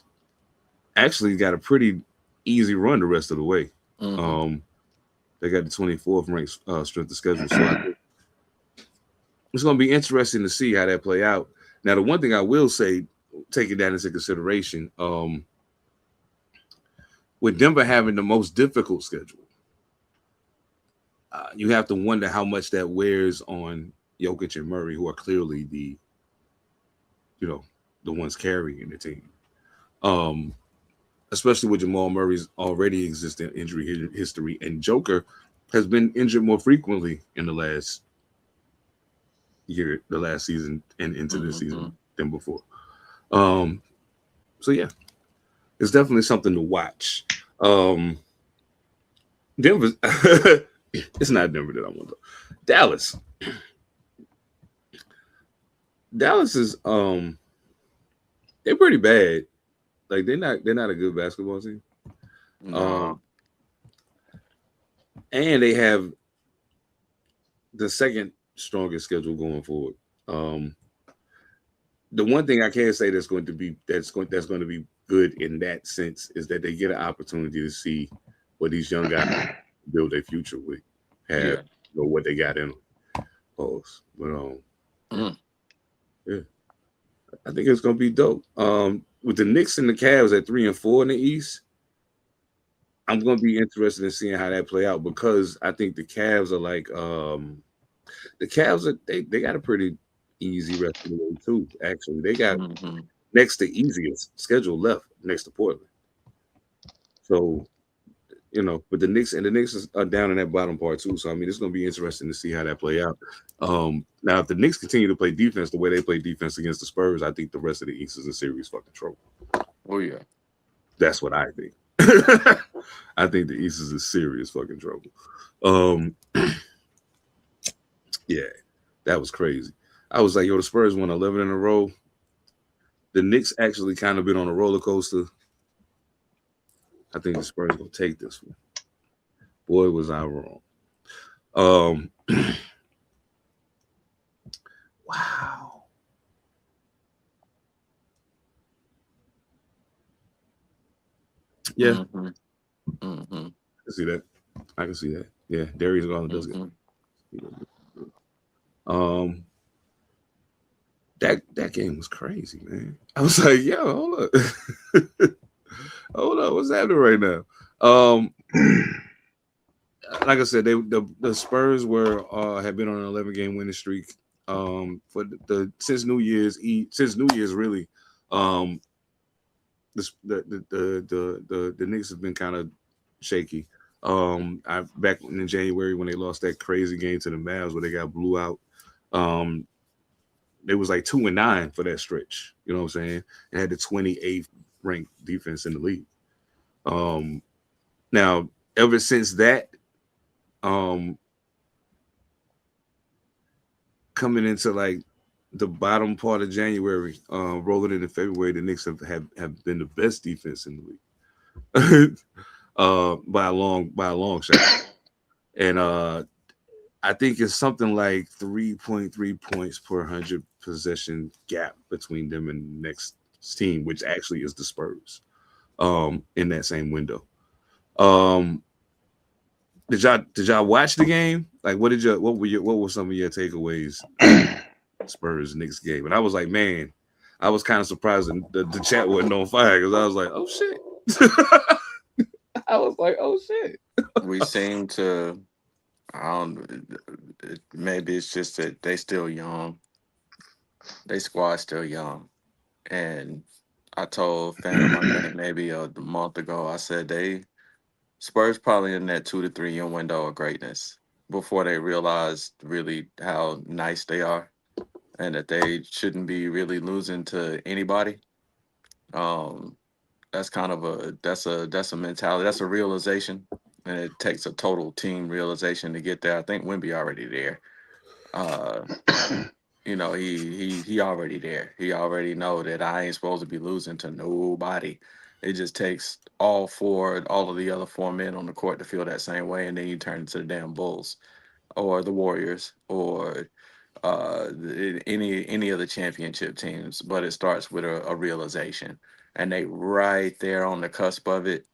actually got a pretty easy run the rest of the way. Mm-hmm. They got the 24th ranked strength of schedule. So I think it's going to be interesting to see how that play out. Now, the one thing I will say, taking that into consideration, with Denver having the most difficult schedule, you have to wonder how much that wears on Jokic and Murray, who are clearly the ones carrying the team. Especially with Jamal Murray's already existing injury history, and Joker has been injured more frequently in the last season and into this season than before. So yeah, it's definitely something to watch. Denver, it's not Denver that I want to. Dallas is they're pretty bad. Like they're not a good basketball team. No. And they have the second strongest schedule going forward. The one thing I can say that's going to be good in that sense is that they get an opportunity to see what these young guys build their future with, what they got in them. Pause. But yeah, I think it's gonna be dope. With the Knicks and the Cavs at 3 and 4 in the East, I'm gonna be interested in seeing how that play out, because I think the Cavs are like they got a pretty easy rest of the way too. Actually, they got next to easiest schedule left next to Portland. So, but the Knicks are down in that bottom part too. So I mean, it's gonna be interesting to see how that play out. Now, if the Knicks continue to play defense the way they play defense against the Spurs, I think the rest of the East is in serious fucking trouble. Oh yeah, that's what I think. I think the East is in serious fucking trouble. Yeah, that was crazy. I was like, yo, the Spurs won 11 in a row. The Knicks actually kind of been on a roller coaster. I think the Spurs gonna take this one. Boy, was I wrong. Wow. Yeah. I can see that. Yeah, Darius Garland does get. That game was crazy, man. I was like, yo, hold up. Hold up, what's happening right now? like I said, the Spurs had been on an 11-game winning streak for since New Year's really. The Knicks have been kind of shaky. I back in January when they lost that crazy game to the Mavs where they got blew out. They was like 2-9 for that stretch. You know what I'm saying? They had the 28th ranked defense in the league. Now ever since that, coming into like the bottom part of January, rolling into February, the Knicks have been the best defense in the league, by a long shot. And I think it's something like 3.3 points per 100 possession gap between them and the next team, which actually is the Spurs, in that same window. Did y'all watch the game? Like, what were some of your takeaways? Spurs Knicks game, and I was like, man, I was kind of surprised the chat wasn't on fire because I was like, oh shit. I was like, oh shit. We seem to, maybe it's just that they still young. They squad still young, and I told Phantom I think maybe a month ago. I said Spurs probably in that 2 to 3 year window of greatness before they realized really how nice they are and that they shouldn't be really losing to anybody. That's kind of that's a mentality. That's a realization, and it takes a total team realization to get there. I think Wemby already there. You know, he already there. He already know that I ain't supposed to be losing to nobody. It just takes all of the other 4 men on the court to feel that same way, and then you turn into the damn Bulls or the Warriors or any of the championship teams. But it starts with a realization, and they right there on the cusp of it.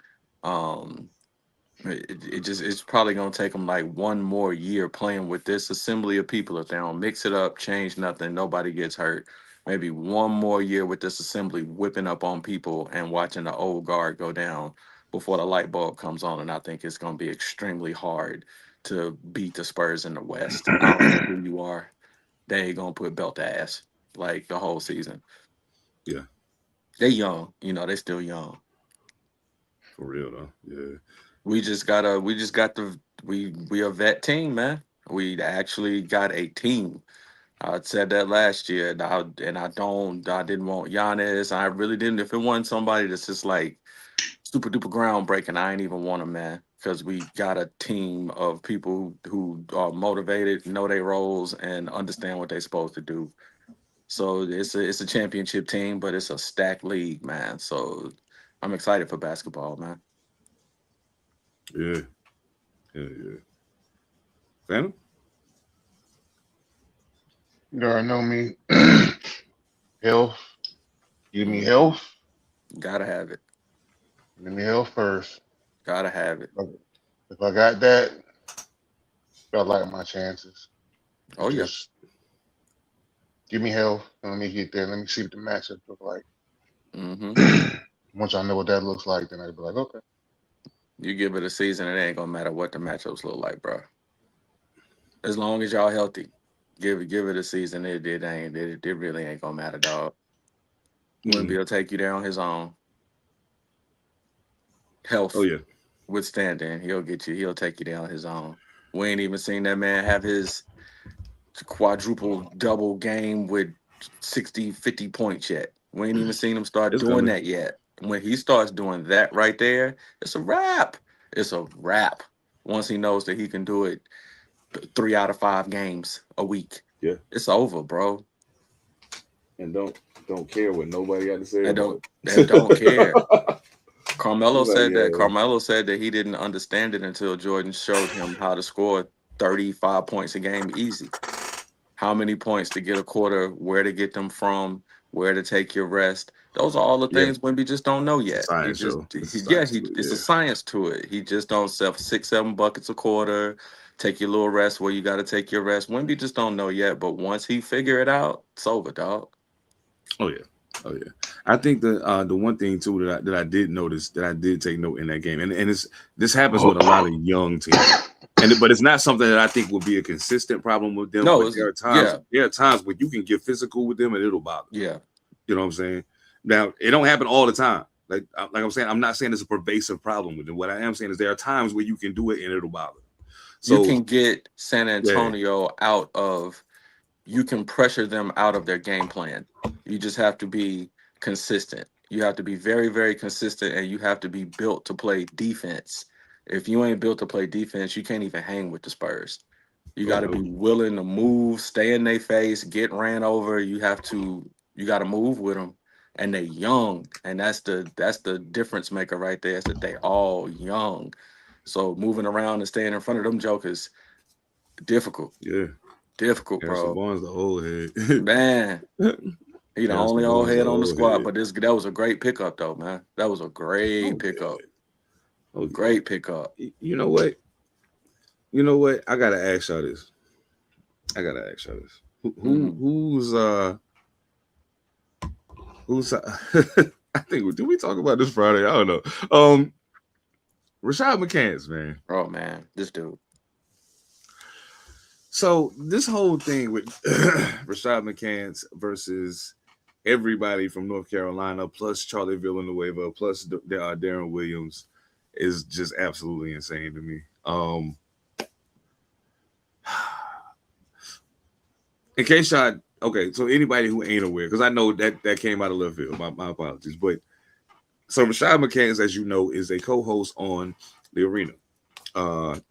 It's probably gonna take them like one more year playing with this assembly of people. If they don't mix it up, change nothing, nobody gets hurt. Maybe one more year with this assembly whipping up on people and watching the old guard go down before the light bulb comes on. And I think it's gonna be extremely hard to beat the Spurs in the West. I don't care who you are, they ain't gonna put belt to ass like the whole season. Yeah, they young, they still young. For real though, yeah. We a vet team, man. We actually got a team. I said that last year, and I didn't want Giannis. I really didn't. If it wasn't somebody that's just like super duper groundbreaking, I ain't even want him, man. Because we got a team of people who are motivated, know their roles, and understand what they're supposed to do. So it's a championship team, but it's a stacked league, man. So I'm excited for basketball, man. Yeah. Phantom? You already know me. Health. Give me health. Gotta have it. Give me health first. Gotta have it. If I got that, I like my chances. Oh, Just give me health. Let me get there. Let me see what the matchup look like. Mm-hmm. Once I know what that looks like, then I'd be like, okay. You give it a season, it ain't gonna matter what the matchups look like, bro. As long as y'all healthy, give it a season. It really ain't gonna matter, dog. Wemby will take you there on his own. Health, withstanding, he'll take you down his own. We ain't even seen that man have his quadruple double game with 60, 50 points yet. We ain't even seen him start doing that yet. When he starts doing that right there, it's a wrap. It's a wrap. Once he knows that he can do it 3 out of 5 games a week. Yeah. It's over, bro. And don't care what nobody got to say. And don't care. Carmelo said that he didn't understand it until Jordan showed him how to score 35 points a game easy. How many points to get a quarter, where to get them from, where to take your rest. Those are all the things Wemby just don't know yet. It's a science to it. He just don't sell 6-7 buckets a quarter, take your little rest where you got to take your rest. Wemby just don't know yet, but once he figure it out, it's over, dog. Oh yeah. I think the one thing too that I did notice, that I did take note in that game, and this happens with a lot of young teams. but it's not something that I think would be a consistent problem with them. No, but there are times where you can get physical with them and it'll bother. Yeah. You know what I'm saying? Now, it don't happen all the time. Like I'm saying, I'm not saying it's a pervasive problem with them. What I am saying is there are times where you can do it and it'll bother. So you can get San Antonio out of, you can pressure them out of their game plan. You just have to be consistent. You have to be very, very consistent, and you have to be built to play defense. If you ain't built to play defense, you can't even hang with the Spurs. You got to be willing to move, stay in their face, get ran over. You got to move with them, and they young, and that's the difference maker right there. Is that they all young, so moving around and staying in front of them jokers difficult. Yeah, difficult, Harrison bro. Barnes, the old head. Man, he the only old head on the squad. Head. But that was a great pickup, though, man. That was a great pickup. Great pickup. You know what? I gotta ask y'all this. Who's I think, did we talk about this Friday? I don't know. Rashad McCants, man. Oh man, this dude. So this whole thing with Rashad McCants versus everybody from North Carolina, plus Charlie Villanueva, plus Darren Williams, is just absolutely insane to me. In case y'all, okay, so anybody who ain't aware, because I know that came out of left field, my apologies. But so Rashad McCants, as you know, is a co-host on The Arena. And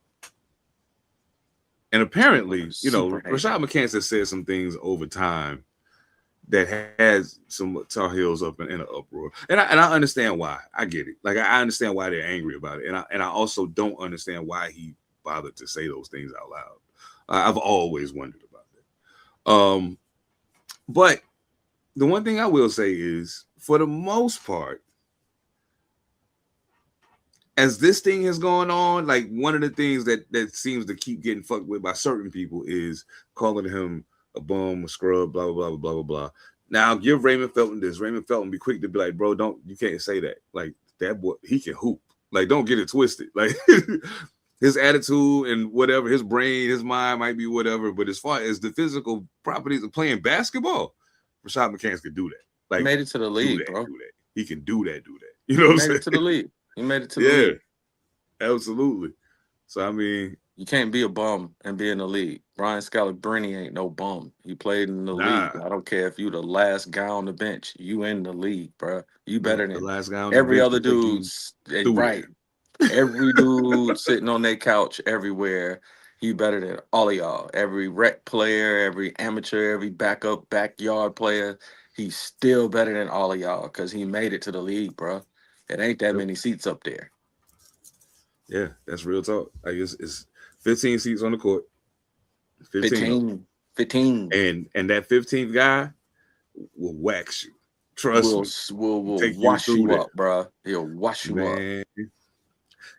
apparently, Rashad McCants has said some things over time that has some Tar Heels up in an uproar. And I understand why. I get it. Like, I understand why they're angry about it. And I also don't understand why he bothered to say those things out loud. I've always wondered about that. But the one thing I will say is, for the most part, as this thing is going on, like, one of the things that seems to keep getting fucked with by certain people is calling him a bum, a scrub, blah, blah, blah, blah, blah, blah. Now, give Raymond Felton this. Raymond Felton be quick to be like, bro, you can't say that. Like, that boy, he can hoop. Like, don't get it twisted. Like, his attitude and whatever, his brain, his mind might be whatever, but as far as the physical properties of playing basketball, Rashad McCants can do that. Like, he made it to the league, bro. He can do that. You know what I'm saying? He made it to the league. He made it to the league. Yeah, absolutely. So, I mean, you can't be a bum and be in the league. Brian Scalabrine ain't no bum. He played in the league. I don't care if you the last guy on the bench. You in the league, bro. You better than the last guy on every the other dude. Right. Every dude sitting on their couch everywhere. He better than all of y'all. Every rec player, every amateur, every backup, backyard player. He's still better than all of y'all because he made it to the league, bro. It ain't that many seats up there. Yeah, that's real talk. I guess it's 15 seats on the court. 15. And that 15th guy will wax you. Trust me. Will wash you up, bro. He'll wash you up.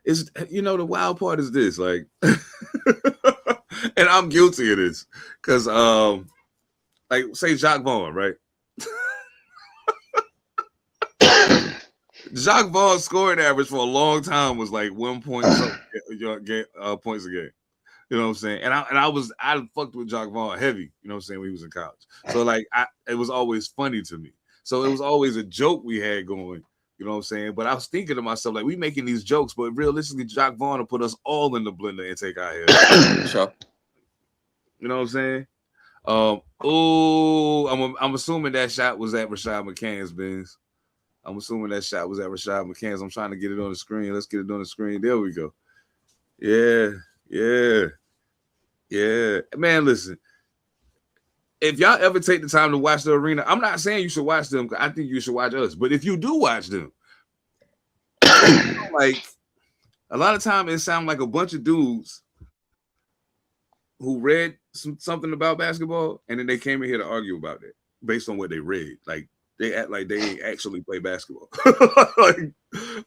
It's, the wild part is this, like, and I'm guilty of this, because like, say Jacques Vaughn, right? Jacques Vaughn's scoring average for a long time was like 1 point points a game. You know what I'm saying? And I fucked with Jacques Vaughn heavy, you know what I'm saying, when he was in college. So like it was always funny to me. So it was always a joke we had going, you know what I'm saying? But I was thinking to myself, like, we making these jokes, but realistically, Jacques Vaughn will put us all in the blender and take our head. Sure. You know what I'm saying? I'm assuming that shot was at Rashad McCants, Benz. I'm assuming that shot was at Rashad McCants. I'm trying to get it on the screen. Let's get it on the screen. There we go. Yeah. Man, listen. If y'all ever take the time to watch The Arena, I'm not saying you should watch them. I think you should watch us. But if you do watch them, like, a lot of time it sounds like a bunch of dudes who read something about basketball, and then they came in here to argue about it based on what they read. Like, they act like they actually play basketball, like,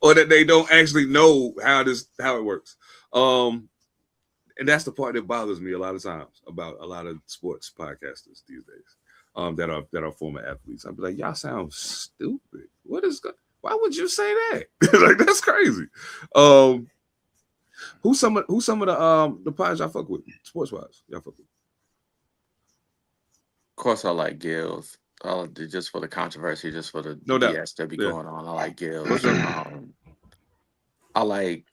or that they don't actually know how it works. And that's the part that bothers me a lot of times about a lot of sports podcasters these days, that are former athletes. I'd be like, y'all sound stupid. Why would you say that? Like, that's crazy. Who Who's some of the pods y'all fuck with? Sports wise, y'all fuck with. Of course, I like Gills. Just for the controversy, just for the No doubt. BS that be Yeah. going on. I like Gills. For sure. I like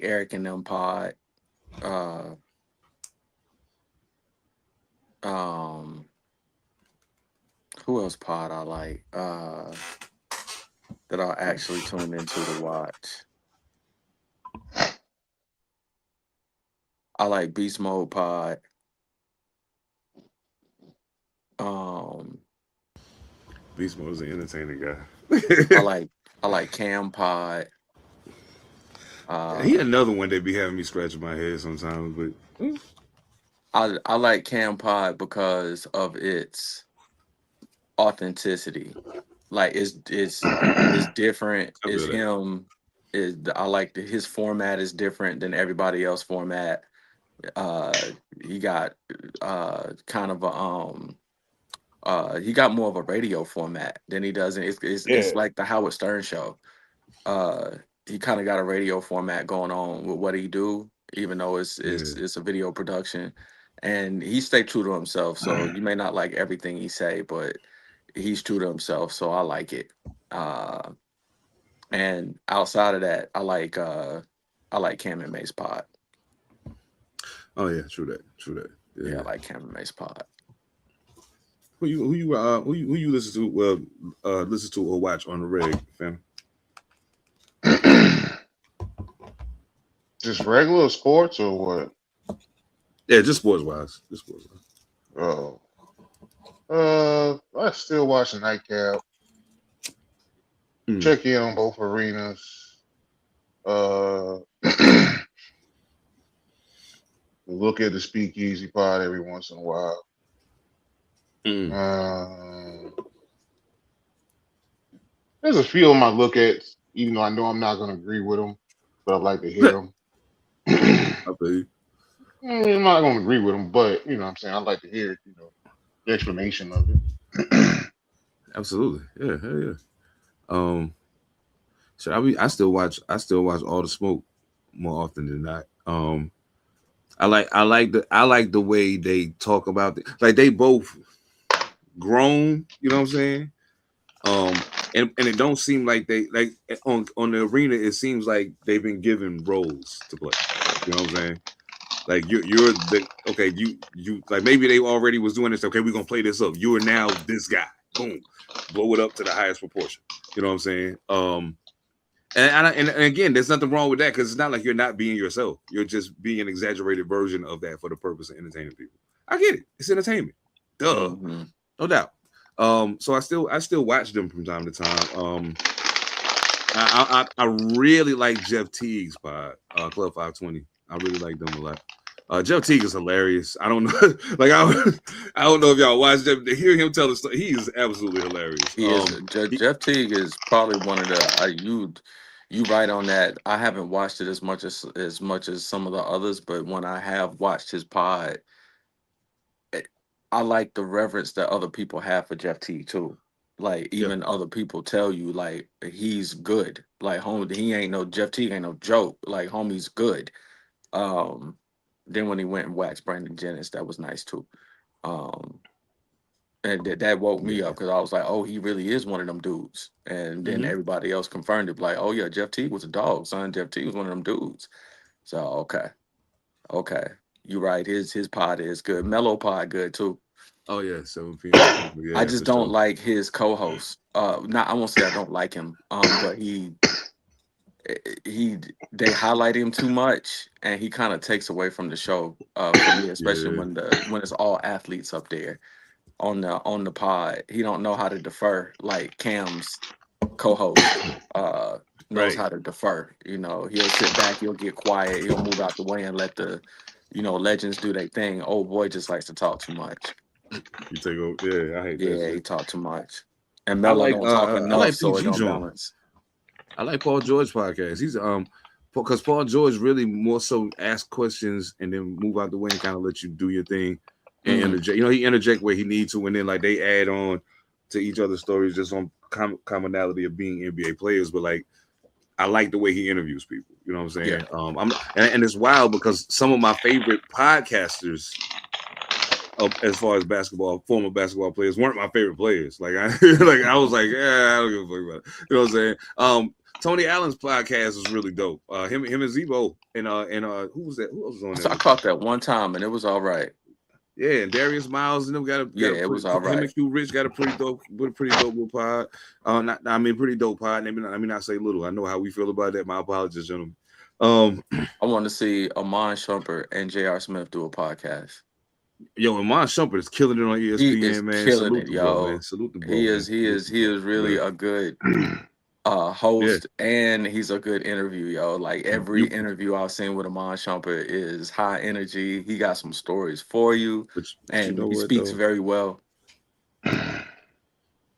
Eric and them pod. Who else pod I like? That I actually tuned into to watch. I like Beast Mode pod. Beast Mode is an entertaining guy. I like Cam pod. He another one that be having me scratching my head sometimes, but I like Cam pod because of its authenticity. Like it's different. I It's feel that. him. I like his format is different than everybody else format. He got kind of he got more of a radio format than he does. It's like the Howard Stern show. He kind of got a radio format going on with what he do, even though it's a video production, and he stay true to himself. So you may not like everything he say, but he's true to himself. So I like it. And outside of that, I like Cam and Mace pod. Oh yeah, true that. Yeah, I like Cam and Mace pod. Who you listen to? Well, listen to or watch on the reg, fam. Just regular sports or what? Yeah, just sports wise. Oh, I still watch the Nightcap. Check in on both arenas. Look at the Speakeasy pod every once in a while. There's a few of them I look at, even though I know I'm not going to agree with them, but I like to hear them. I feel you. I'm not going to agree with them, but you know what I'm saying, I like to hear the explanation of it. Absolutely, yeah, hell yeah. So I still watch All the Smoke more often than not. I like the way they talk about it. Like they both grown, you know what I'm saying? And it don't seem like they like on the arena. It seems like they've been given roles to play. You know what I'm saying? Like you're the okay. You like maybe they already was doing this. Okay, we're gonna play this up. You are now this guy. Boom, blow it up to the highest proportion. You know what I'm saying? And again, there's nothing wrong with that because it's not like you're not being yourself. You're just being an exaggerated version of that for the purpose of entertaining people. I get it. It's entertainment. Duh, no doubt. So I still watch them from time to time. I really like Jeff Teague's pod, Club 520. I really like them a lot. Jeff Teague is hilarious. I don't know, like I don't know if y'all watched him. To hear him tell the story, he is absolutely hilarious. He is. Jeff Teague is probably one of the. You right on that. I haven't watched it as much as some of the others, but when I have watched his pod, I like the reverence that other people have for Jeff Teague too. Like even other people tell you like he's good. Like homie, Jeff Teague ain't no joke. Like homie's good. Then when he went and waxed Brandon Jennings, that was nice too. And that woke me up because I was like, oh, he really is one of them dudes. And then everybody else confirmed it, like, oh yeah, Jeff Teague was a dog, son. Jeff Teague was one of them dudes. So okay, you're right. His pod is good. Mellow pod good too. Oh yeah, 7 p.m. Yeah, I just don't like his co-host. I won't say I don't like him. But they highlight him too much, and he kind of takes away from the show for me, especially when it's all athletes up there on the pod. He don't know how to defer like Cam's co-host knows how to defer. You know, he'll sit back, he'll get quiet, he'll move out the way and let the legends do their thing. Old boy just likes to talk too much. You take over. Yeah, I hate that. Yeah, he talk too much. And Mello don't talk enough, so it don't balance. I like Paul George podcast. He's because Paul George really more so ask questions and then move out the way and kind of let you do your thing and interject. You know, he interject where he needs to, and then like they add on to each other's stories just on commonality of being NBA players. But like I like the way he interviews people. You know what I'm saying? Yeah. And it's wild because some of my favorite podcasters, as far as former basketball players, weren't my favorite players. Like I was like, yeah, I don't give a fuck about it. You know what I'm saying? Tony Allen's podcast is really dope. Him and Zebo and who was that? Who else was on there? I caught that one time and it was all right. Yeah, and Darius Miles and them it was all right. Him and Q Rich got a pretty dope little pod. Pretty dope pod. Let me not say little. I know how we feel about that. My apologies, gentlemen. I want to see Amon Shumpert and J.R. Smith do a podcast. Yo, Amon Shumpert is killing it on ESPN, he is man. Killing Salute it, the yo. bro, man. Salute the bro. He is really a good host, and he's a good interview, yo. Like every interview I've seen with Amon Shumpert is high energy. He got some stories for you, and he speaks very well.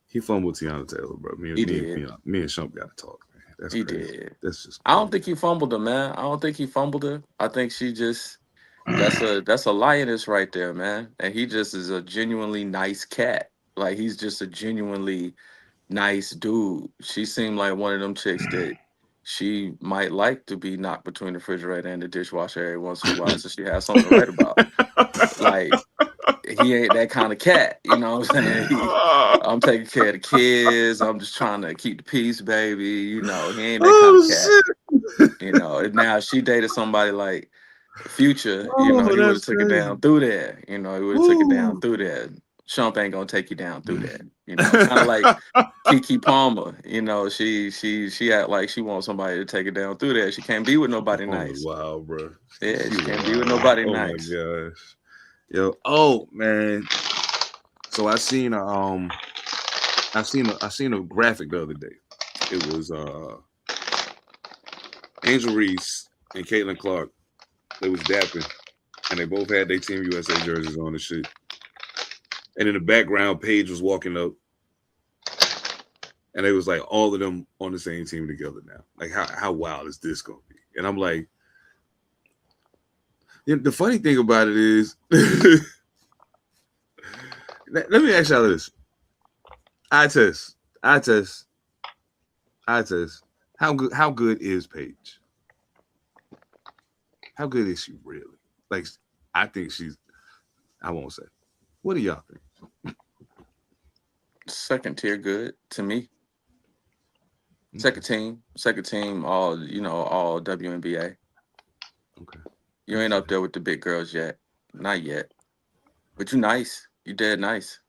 He fumbled Tiana Taylor, bro. Me and Shump got to talk, man. That's crazy. Did. That's just crazy. I don't think he fumbled her, man. I don't think he fumbled her. I think she just that's a lioness right there, man. And he just is a genuinely nice cat. Like he's just a genuinely nice dude. She seemed like one of them chicks that she might like to be knocked between the refrigerator and the dishwasher every once in a while, so she has something to write about. Like he ain't that kind of cat, you know what I'm saying? I'm taking care of the kids. I'm just trying to keep the peace, baby. You know, he ain't that kind of cat. You know, now if she dated somebody like Future, you know, he would have took it down through there. You know, he would have took it down through there. Shump ain't gonna take you down through that. You know, kind of like Keke Palmer. You know, she act like she wants somebody to take it down through there. She can't be with nobody nice. Wow, bro. Yeah, she can't be with nobody nice. Oh my gosh. Yo, oh man. So I seen a graphic the other day. It was Angel Reese and Caitlin Clark. They was dapping, and they both had their Team USA jerseys on and shit. And in the background, Paige was walking up, and they was like all of them on the same team together now. Like how wild is this gonna be? And I'm like, the funny thing about it is, let me ask y'all this. I test. How good is Paige? How good is she really? Like, I think I won't say. What do y'all think? Second tier good to me. Second team, all WNBA. Okay. You ain't up there with the big girls yet. Not yet. But you nice. You dead nice.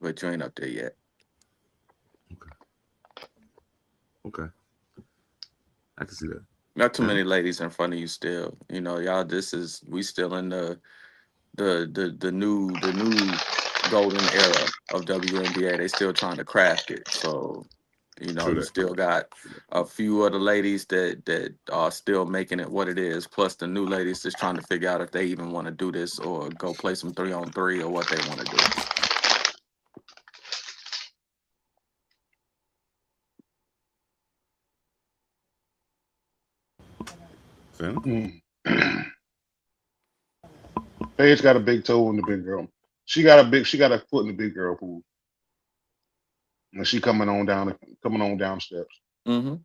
But you ain't up there yet. Okay. I can see that. Not too many ladies in front of you still. You know, y'all, we still in the new golden era of WNBA. They still trying to craft it. So, you know, you still got a few other ladies that are still making it what it is, plus the new ladies just trying to figure out if they even want to do this or go play some 3-on-3 or what they want to do. Paige got a big toe in the big girl. She got a foot in the big girl pool. And she coming on down steps. Mm-hmm.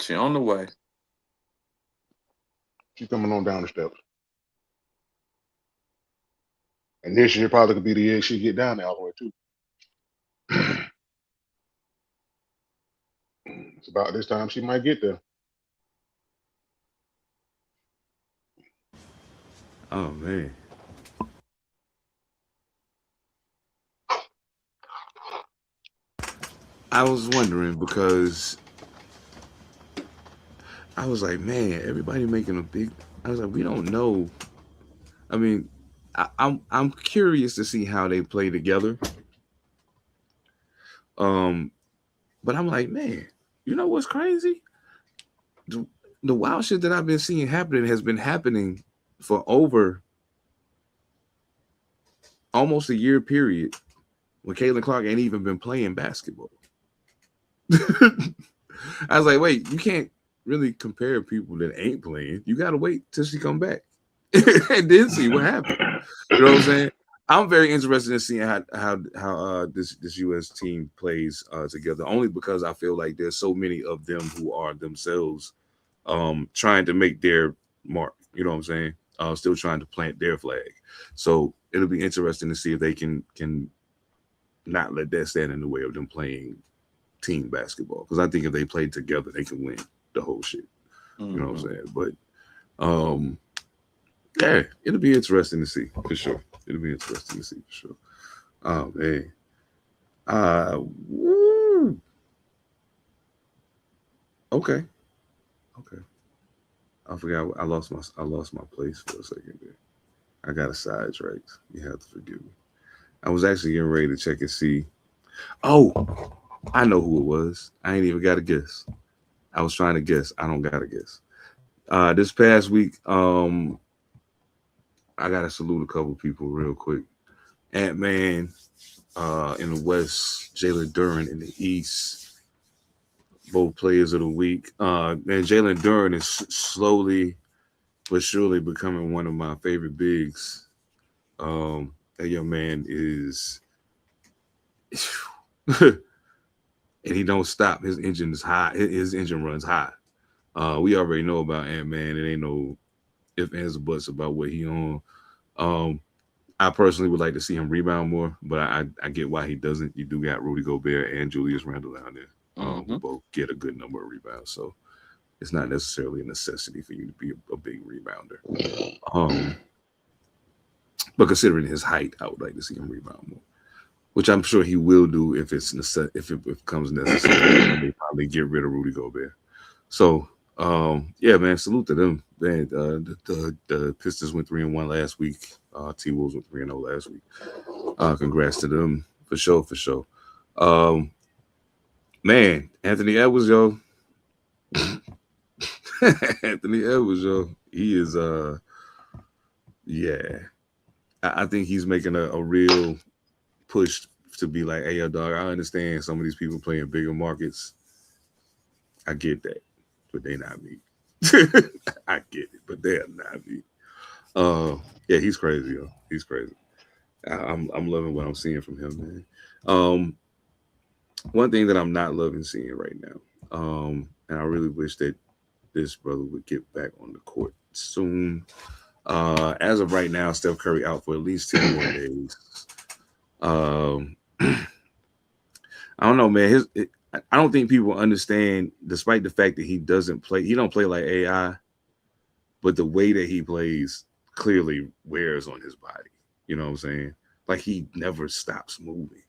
She on the way. She's coming on down the steps. And this year probably could be the year she get down there all the way too. It's about this time she might get there. Oh man. I was wondering because I was like, man, everybody making a big. I was like, we don't know. I mean, I'm curious to see how they play together. But I'm like, man, you know what's crazy? The wild shit that I've been seeing happening has been happening for over almost a year period when Caitlin Clark ain't even been playing basketball. I was like, wait, you can't really compare people that ain't playing. You got to wait till she come back and then see what happens. You know what I'm saying? I'm very interested in seeing how this U.S. team plays together. Only because I feel like there's so many of them who are themselves trying to make their mark. You know what I'm saying? Still trying to plant their flag. So it'll be interesting to see if they can not let that stand in the way of them playing team basketball. Because I think if they play together, they can win the whole shit. You know what I'm Mhm. saying? But yeah, it'll be interesting to see for sure. It'll be interesting to see for sure. Oh man. Woo. Okay. Okay. I forgot. I lost my place for a second there. I got a sidetracked. You have to forgive me. I was actually getting ready to check and see. Oh, I know who it was. I ain't even got a guess. I was trying to guess. I don't got a guess. This past week, I gotta salute a couple people real quick. Ant Man in the West, Jalen Duran in the East, both players of the week. Man, Jalen Duran is slowly but surely becoming one of my favorite bigs. That young man is, and he don't stop. His engine is high. His engine runs high. We already know about Ant Man. It ain't no if ands or buts about what he on. Um, I personally would like to see him rebound more, but I get why he doesn't. You do got Rudy Gobert and Julius Randle down there, who Mhm. both get a good number of rebounds. So it's not necessarily a necessity for you to be a big rebounder. Um, but considering his height, I would like to see him rebound more, which I'm sure he will do if if it becomes necessary. When they probably get rid of Rudy Gobert. So yeah, man, salute to them. Man, the Pistons went 3-1 last week. T Wolves went 3-0 last week. Congrats to them for sure, for sure. Um, man, Anthony Edwards, yo, Anthony Edwards, yo, he is yeah. I think he's making a real push to be like, hey, yo, dog, I understand some of these people playing bigger markets. I get that, but they not me. I get it, but they're not me. Yeah, he's crazy, yo. He's crazy. I'm loving what I'm seeing from him, man. Um, one thing that I'm not loving seeing right now, and I really wish that this brother would get back on the court soon. As of right now, Steph Curry out for at least 10 more days. Um, I don't know, man. I don't think people understand, despite the fact that he doesn't play. He don't play like AI, but the way that he plays clearly wears on his body. You know what I'm saying? Like he never stops moving.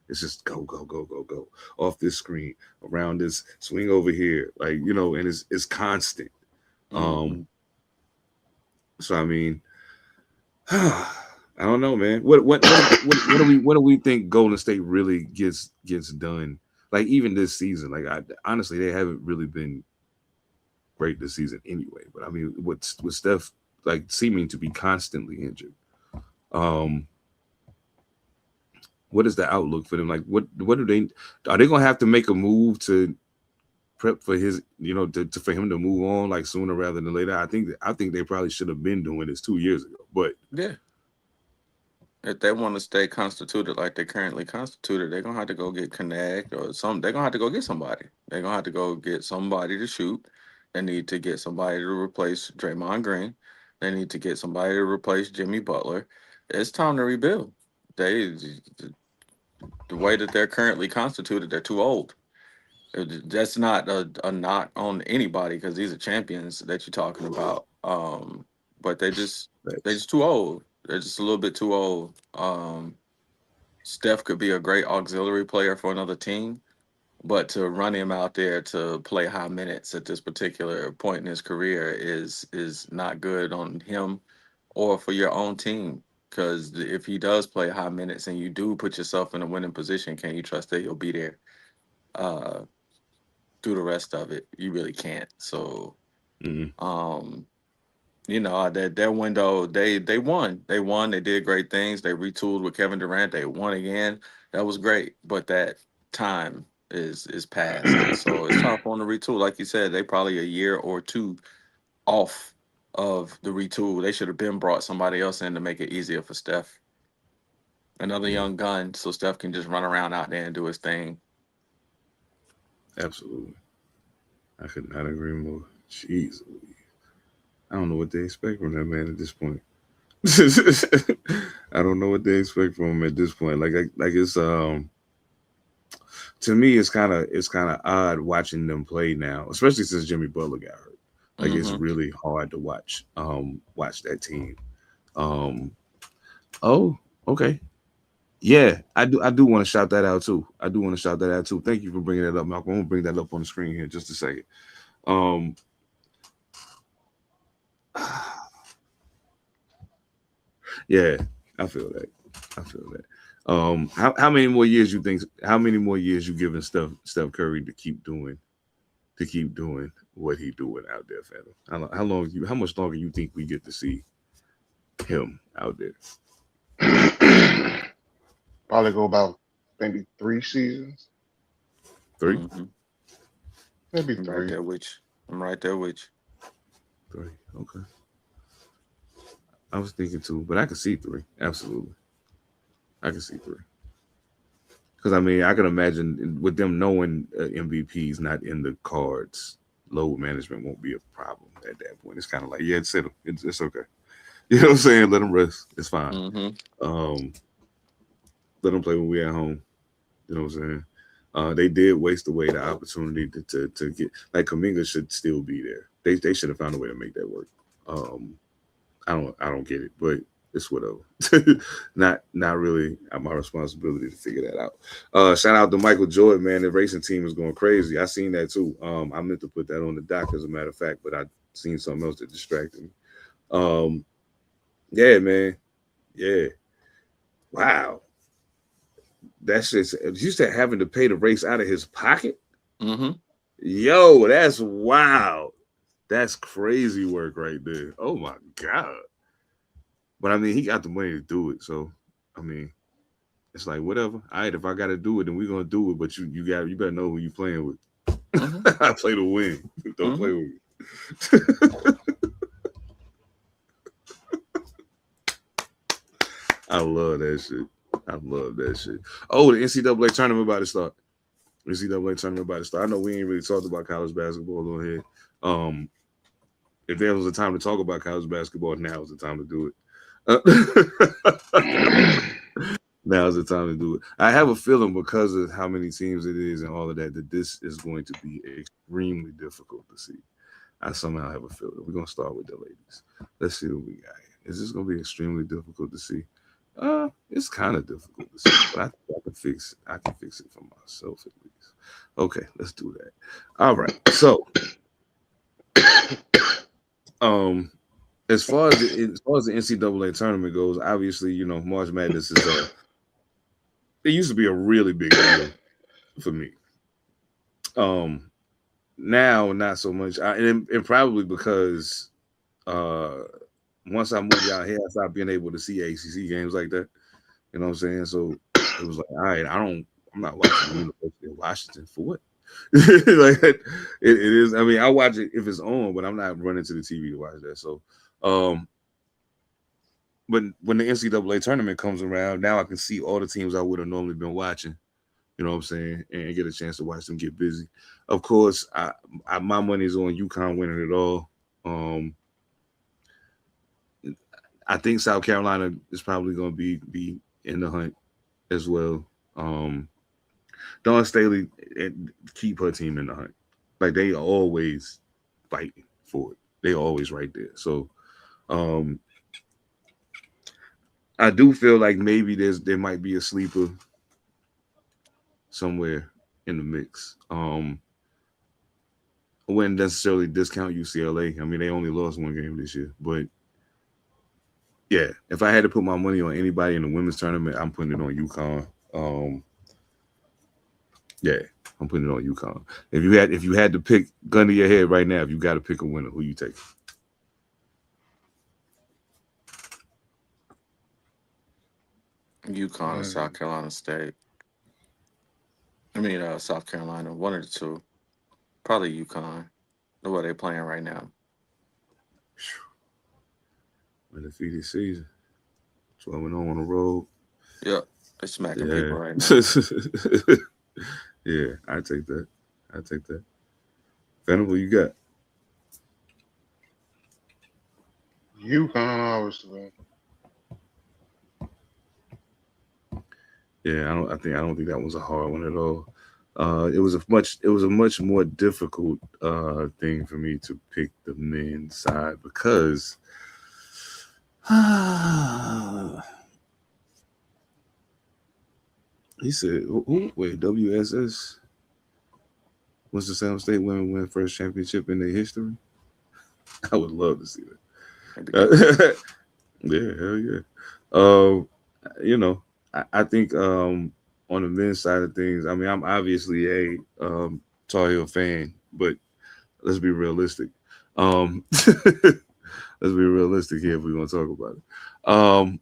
It's just go, go, go, go, go off this screen, around this, swing over here, like and it's constant. Um, Mhm. so I mean, I don't know, man. What do we think Golden State really gets done? Like even this season, like I honestly they haven't really been great this season anyway. But I mean, with Steph like seeming to be constantly injured, um, what is the outlook for them? Like, what are they gonna have to make a move to prep for his, for him to move on like sooner rather than later? I think they probably should have been doing this 2 years ago, but Yeah. If they want to stay constituted like they currently constituted, they're gonna have to go get Connect or some. They're gonna have to go get somebody. They're gonna have to go get somebody to shoot. They need to get somebody to replace Draymond Green. They need to get somebody to replace Jimmy Butler. It's time to rebuild. They the way that they're currently constituted, they're too old. That's not a knock on anybody because these are champions that you're talking about. But they're that's just too old. They're just a little bit too old. Steph could be a great auxiliary player for another team, but to run him out there to play high minutes at this particular point in his career is not good on him or for your own team. Because if he does play high minutes and you do put yourself in a winning position, can you trust that you'll be there uh, through the rest of it? You really can't. So, mm-hmm. um, their window, they won. They won. They did great things. They retooled with Kevin Durant. They won again. That was great. But that time is past. So it's time for them to retool. Like you said, they probably a year or two off of the retool. They should have been brought somebody else in to make it easier for Steph. Another young gun, so Steph can just run around out there and do his thing. Absolutely. I could not agree more. Jeez. I don't know what they expect from that man at this point. I don't know what they expect from him at this point. Like it's to me it's kind of odd watching them play now, especially since Jimmy Butler got hurt. Like it's Mm-hmm. really hard to watch that team. Um oh, okay. Yeah, I do want to shout that out too. I do want to shout that out too. Thank you for bringing that up, Malcolm. I'm gonna bring that up on the screen here just a second. Um yeah, I feel that. I feel that. How many more years you think? How many more years you giving Steph Curry to keep doing what he doing out there, fella? How much longer you think we get to see him out there? Probably go about maybe 3 seasons. 3, Mm-hmm. Maybe I'm right 3. there with you. I'm right there with 3. Okay, I was thinking 2, but I could see 3. Absolutely, I could see 3. Because I mean, I can imagine with them knowing MVP's not in the cards, load management won't be a problem at that point. It's kind of like, yeah, it's okay. You know what I'm saying? Let them rest. It's fine. you. Mm-hmm. Um, let them play when we at home. You know what I'm saying? They did waste away the opportunity to get like Kaminga should still be there. They should have found a way to make that work. Um, I don't get it, but it's whatever. Not really my responsibility to figure that out. Shout out to Michael Jordan, man. The racing team is going crazy. I seen that too. I meant to put that on the dock as a matter of fact, but I seen something else that distracted me. Um, yeah, man. Yeah. Wow. That's just you said having to pay the race out of his pocket. Mm-hmm. Yo, that's wow. That's crazy work right there. Oh my god. But I mean, he got the money to do it. So I mean, it's like whatever. All right, if I got to do it, then we're gonna do it. But you better know who you playing with. Mm-hmm. I play to win. Don't Mm-hmm. play with me. I love that shit. I love that shit. Oh, the NCAA tournament about to start. NCAA tournament about to start. I know we ain't really talked about college basketball on here. If there was a time to talk about college basketball, now is the time to do it. Now is the time to do it. I have a feeling because of how many teams it is and all of that this is going to be extremely difficult to see. I somehow have a feeling. We're gonna start with the ladies. Let's see what we got here. Is this gonna be extremely difficult to see? It's kind of difficult to see, but I think I can fix it. I can fix it for myself at least. Okay, let's do that. All right. So, as far as the NCAA tournament goes, obviously, March Madness is it used to be a really big deal for me. Um, Now not so much, and probably because uh, once I moved out here, I stopped being able to see ACC games like that. You know what I'm saying? So it was like, all right, I'm not watching the University of Washington for what? Like it is. I mean, I watch it if it's on, but I'm not running to the TV to watch that. So, but when the NCAA tournament comes around, now I can see all the teams I would have normally been watching. You know what I'm saying, and get a chance to watch them get busy. Of course, my money is on UConn winning it all. I think South Carolina is probably going to be in the hunt as well. Dawn Staley keep her team in the hunt. Like they always fighting for it. They always right there. So um, I do feel like maybe there might be a sleeper somewhere in the mix. I wouldn't necessarily discount UCLA. I mean, they only lost one game this year, but yeah, if I had to put my money on anybody in the women's tournament, I'm putting it on UConn. Yeah, I'm putting it on UConn. If you had to pick gun to your head right now, if you got to pick a winner, who you take? UConn or South Carolina State. I mean, South Carolina, one of the two. Probably UConn. The way they playing right now. Undefeated season. 12-0 on the road. Yeah, they're smacking Yeah. people right now. Yeah, I take that. Venable, you got? UConn, obviously. Yeah, I don't think that was a hard one at all. It was a much more difficult thing for me to pick the men's side because he said, wait, WSS was the San State women win first championship in their history? I would love to see that. Yeah, hell yeah. You know, I think on the men's side of things, I mean, I'm obviously a Tar Heel fan, but let's be realistic. Let's be realistic here if we want to talk about it.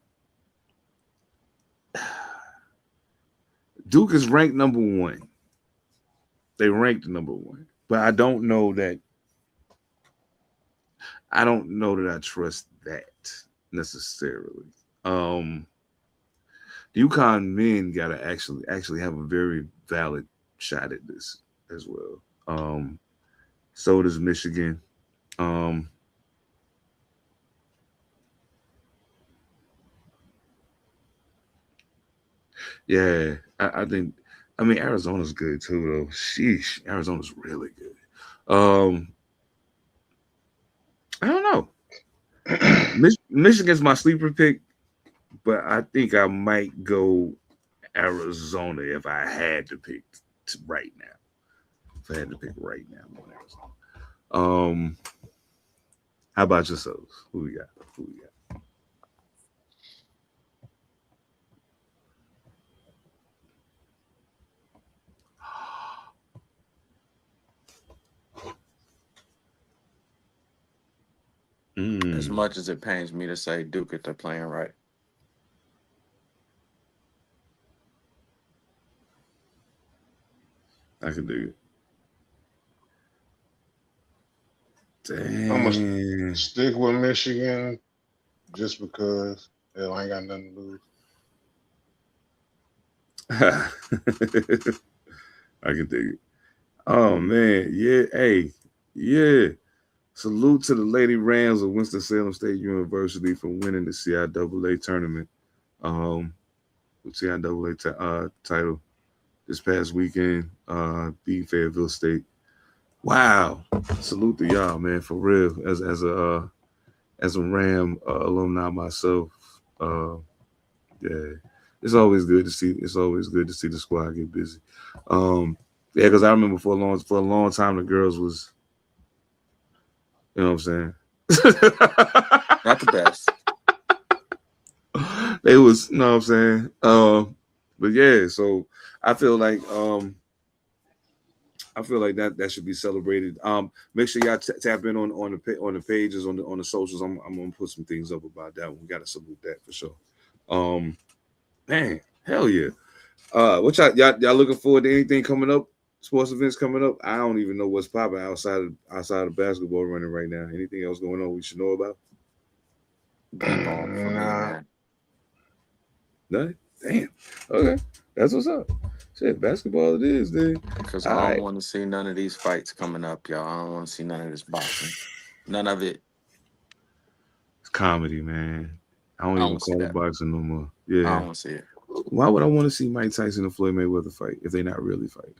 Duke is ranked number 1. They ranked number 1, but I don't know that I trust that necessarily. The UConn men gotta actually have a very valid shot at this as well. So does Michigan. Yeah, I think. I mean, Arizona's good too, though. Sheesh, Arizona's really good. I don't know. Michigan's my sleeper pick, but I think I might go Arizona if I had to pick right now. If I had to pick right now, I'm going Arizona. How about yourselves? Who we got? As much as it pains me to say Duke if they're playing right. I can do it. I'm gonna stick with Michigan just because hell, I ain't got nothing to lose. I can dig it. Oh man, yeah, hey, yeah. Salute to the Lady Rams of Winston-Salem State University for winning the CIAA tournament. The CIAA title this past weekend, beating Fayetteville State. Wow. Salute to y'all, man, for real. As a Ram alumni myself. Yeah. It's always good to see the squad get busy. Yeah, because I remember for a long time the girls was, you know what I'm saying? Not the best. They was, you know what I'm saying? But yeah, so I feel like that should be celebrated. Make sure y'all tap in on the pages on the socials. I'm gonna put some things up about that one. We gotta salute that for sure. Man, hell yeah. What y'all looking forward to anything coming up? Sports events coming up? I don't even know what's popping outside of basketball running right now. Anything else going on we should know about? B-ball for me, man. Nothing? Damn. Okay. That's what's up. Shit, basketball it is, then. Because I don't want to see none of these fights coming up, y'all. I don't want to see none of this boxing. None of it. It's comedy, man. I don't even call it boxing no more. Yeah. I don't want to see it. Why would I want to see Mike Tyson and Floyd Mayweather fight if they're not really fighting?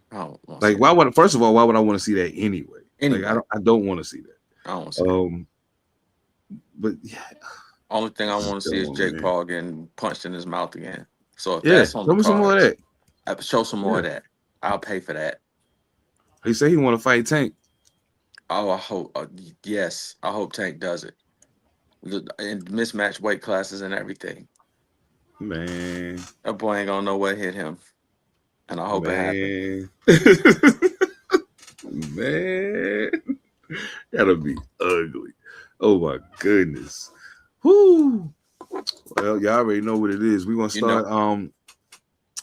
Like, first of all, why would I want to see that anyway? Like, I don't want to see that. I don't want to see it. But yeah. Only thing I want to see is Jake Paul getting punched in his mouth again. So if that's on the cards, some more of that. Show some more of that. I'll pay for that. He said he want to fight Tank. Oh, I hope. Yes, I hope Tank does it. In mismatched weight classes and everything. Man, that boy ain't gonna know what hit him, and I hope it happens. Man, that'll be ugly. Oh my goodness. Whoo. Well, y'all already know what it is. We're gonna start.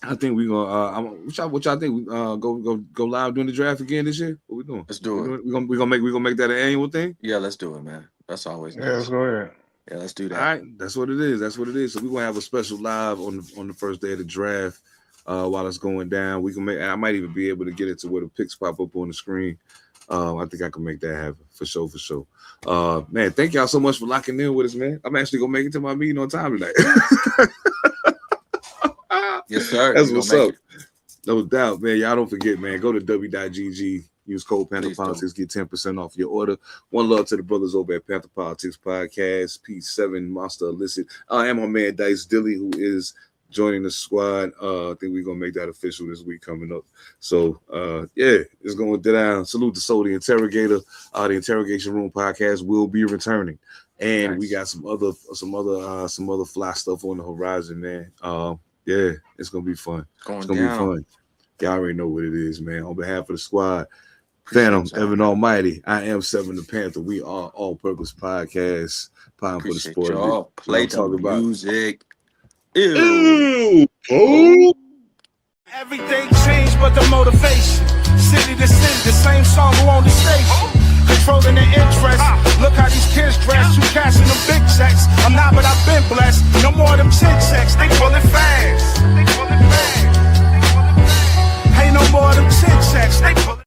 I think we're gonna. What y'all think? Go live during the draft again this year? What we doing? Let's do it. We're gonna make that an annual thing. Yeah, let's do it, man. That's always nice. Yeah, let's go ahead. Yeah, let's do that. All right, that's what it is. That's what it is. So we're gonna have a special live on the first day of the draft while it's going down. We can make. I might even be able to get it to where the picks pop up on the screen. I think I can make that happen for sure. Man, thank y'all so much for locking in with us, man. I'm actually gonna make it to my meeting on time tonight. Yes, sir. That's what's up. No doubt, man. Y'all don't forget, man. Go to w.gg. Use code Panther Politics. Get 10% off your order. One love to the brothers over at Panther Politics Podcast. P7 Monster Illicit. I am my man Dice Dilly, who is joining the squad. I think we're gonna make that official this week coming up. So yeah, it's going down. Salute to Soul the Interrogator. The Interrogation Room podcast will be returning. And we got some other fly stuff on the horizon, man. Yeah, it's gonna be fun. It's gonna be fun. Y'all already know what it is, man. On behalf of the squad, Phantom, Evan Almighty, I am Seven Da Panther. We are All Purpose Podcast. Pine for the sport. Y'all play the music. Ew. Oh. Everything changed but the motivation. City to city, the same song on the station. Controlling the interest. Look how these kids dress. You cashing them big checks. I'm not, but I've been blessed. No more of them chick checks. They pulling fast. Ain't no more of them chick checks. They pulling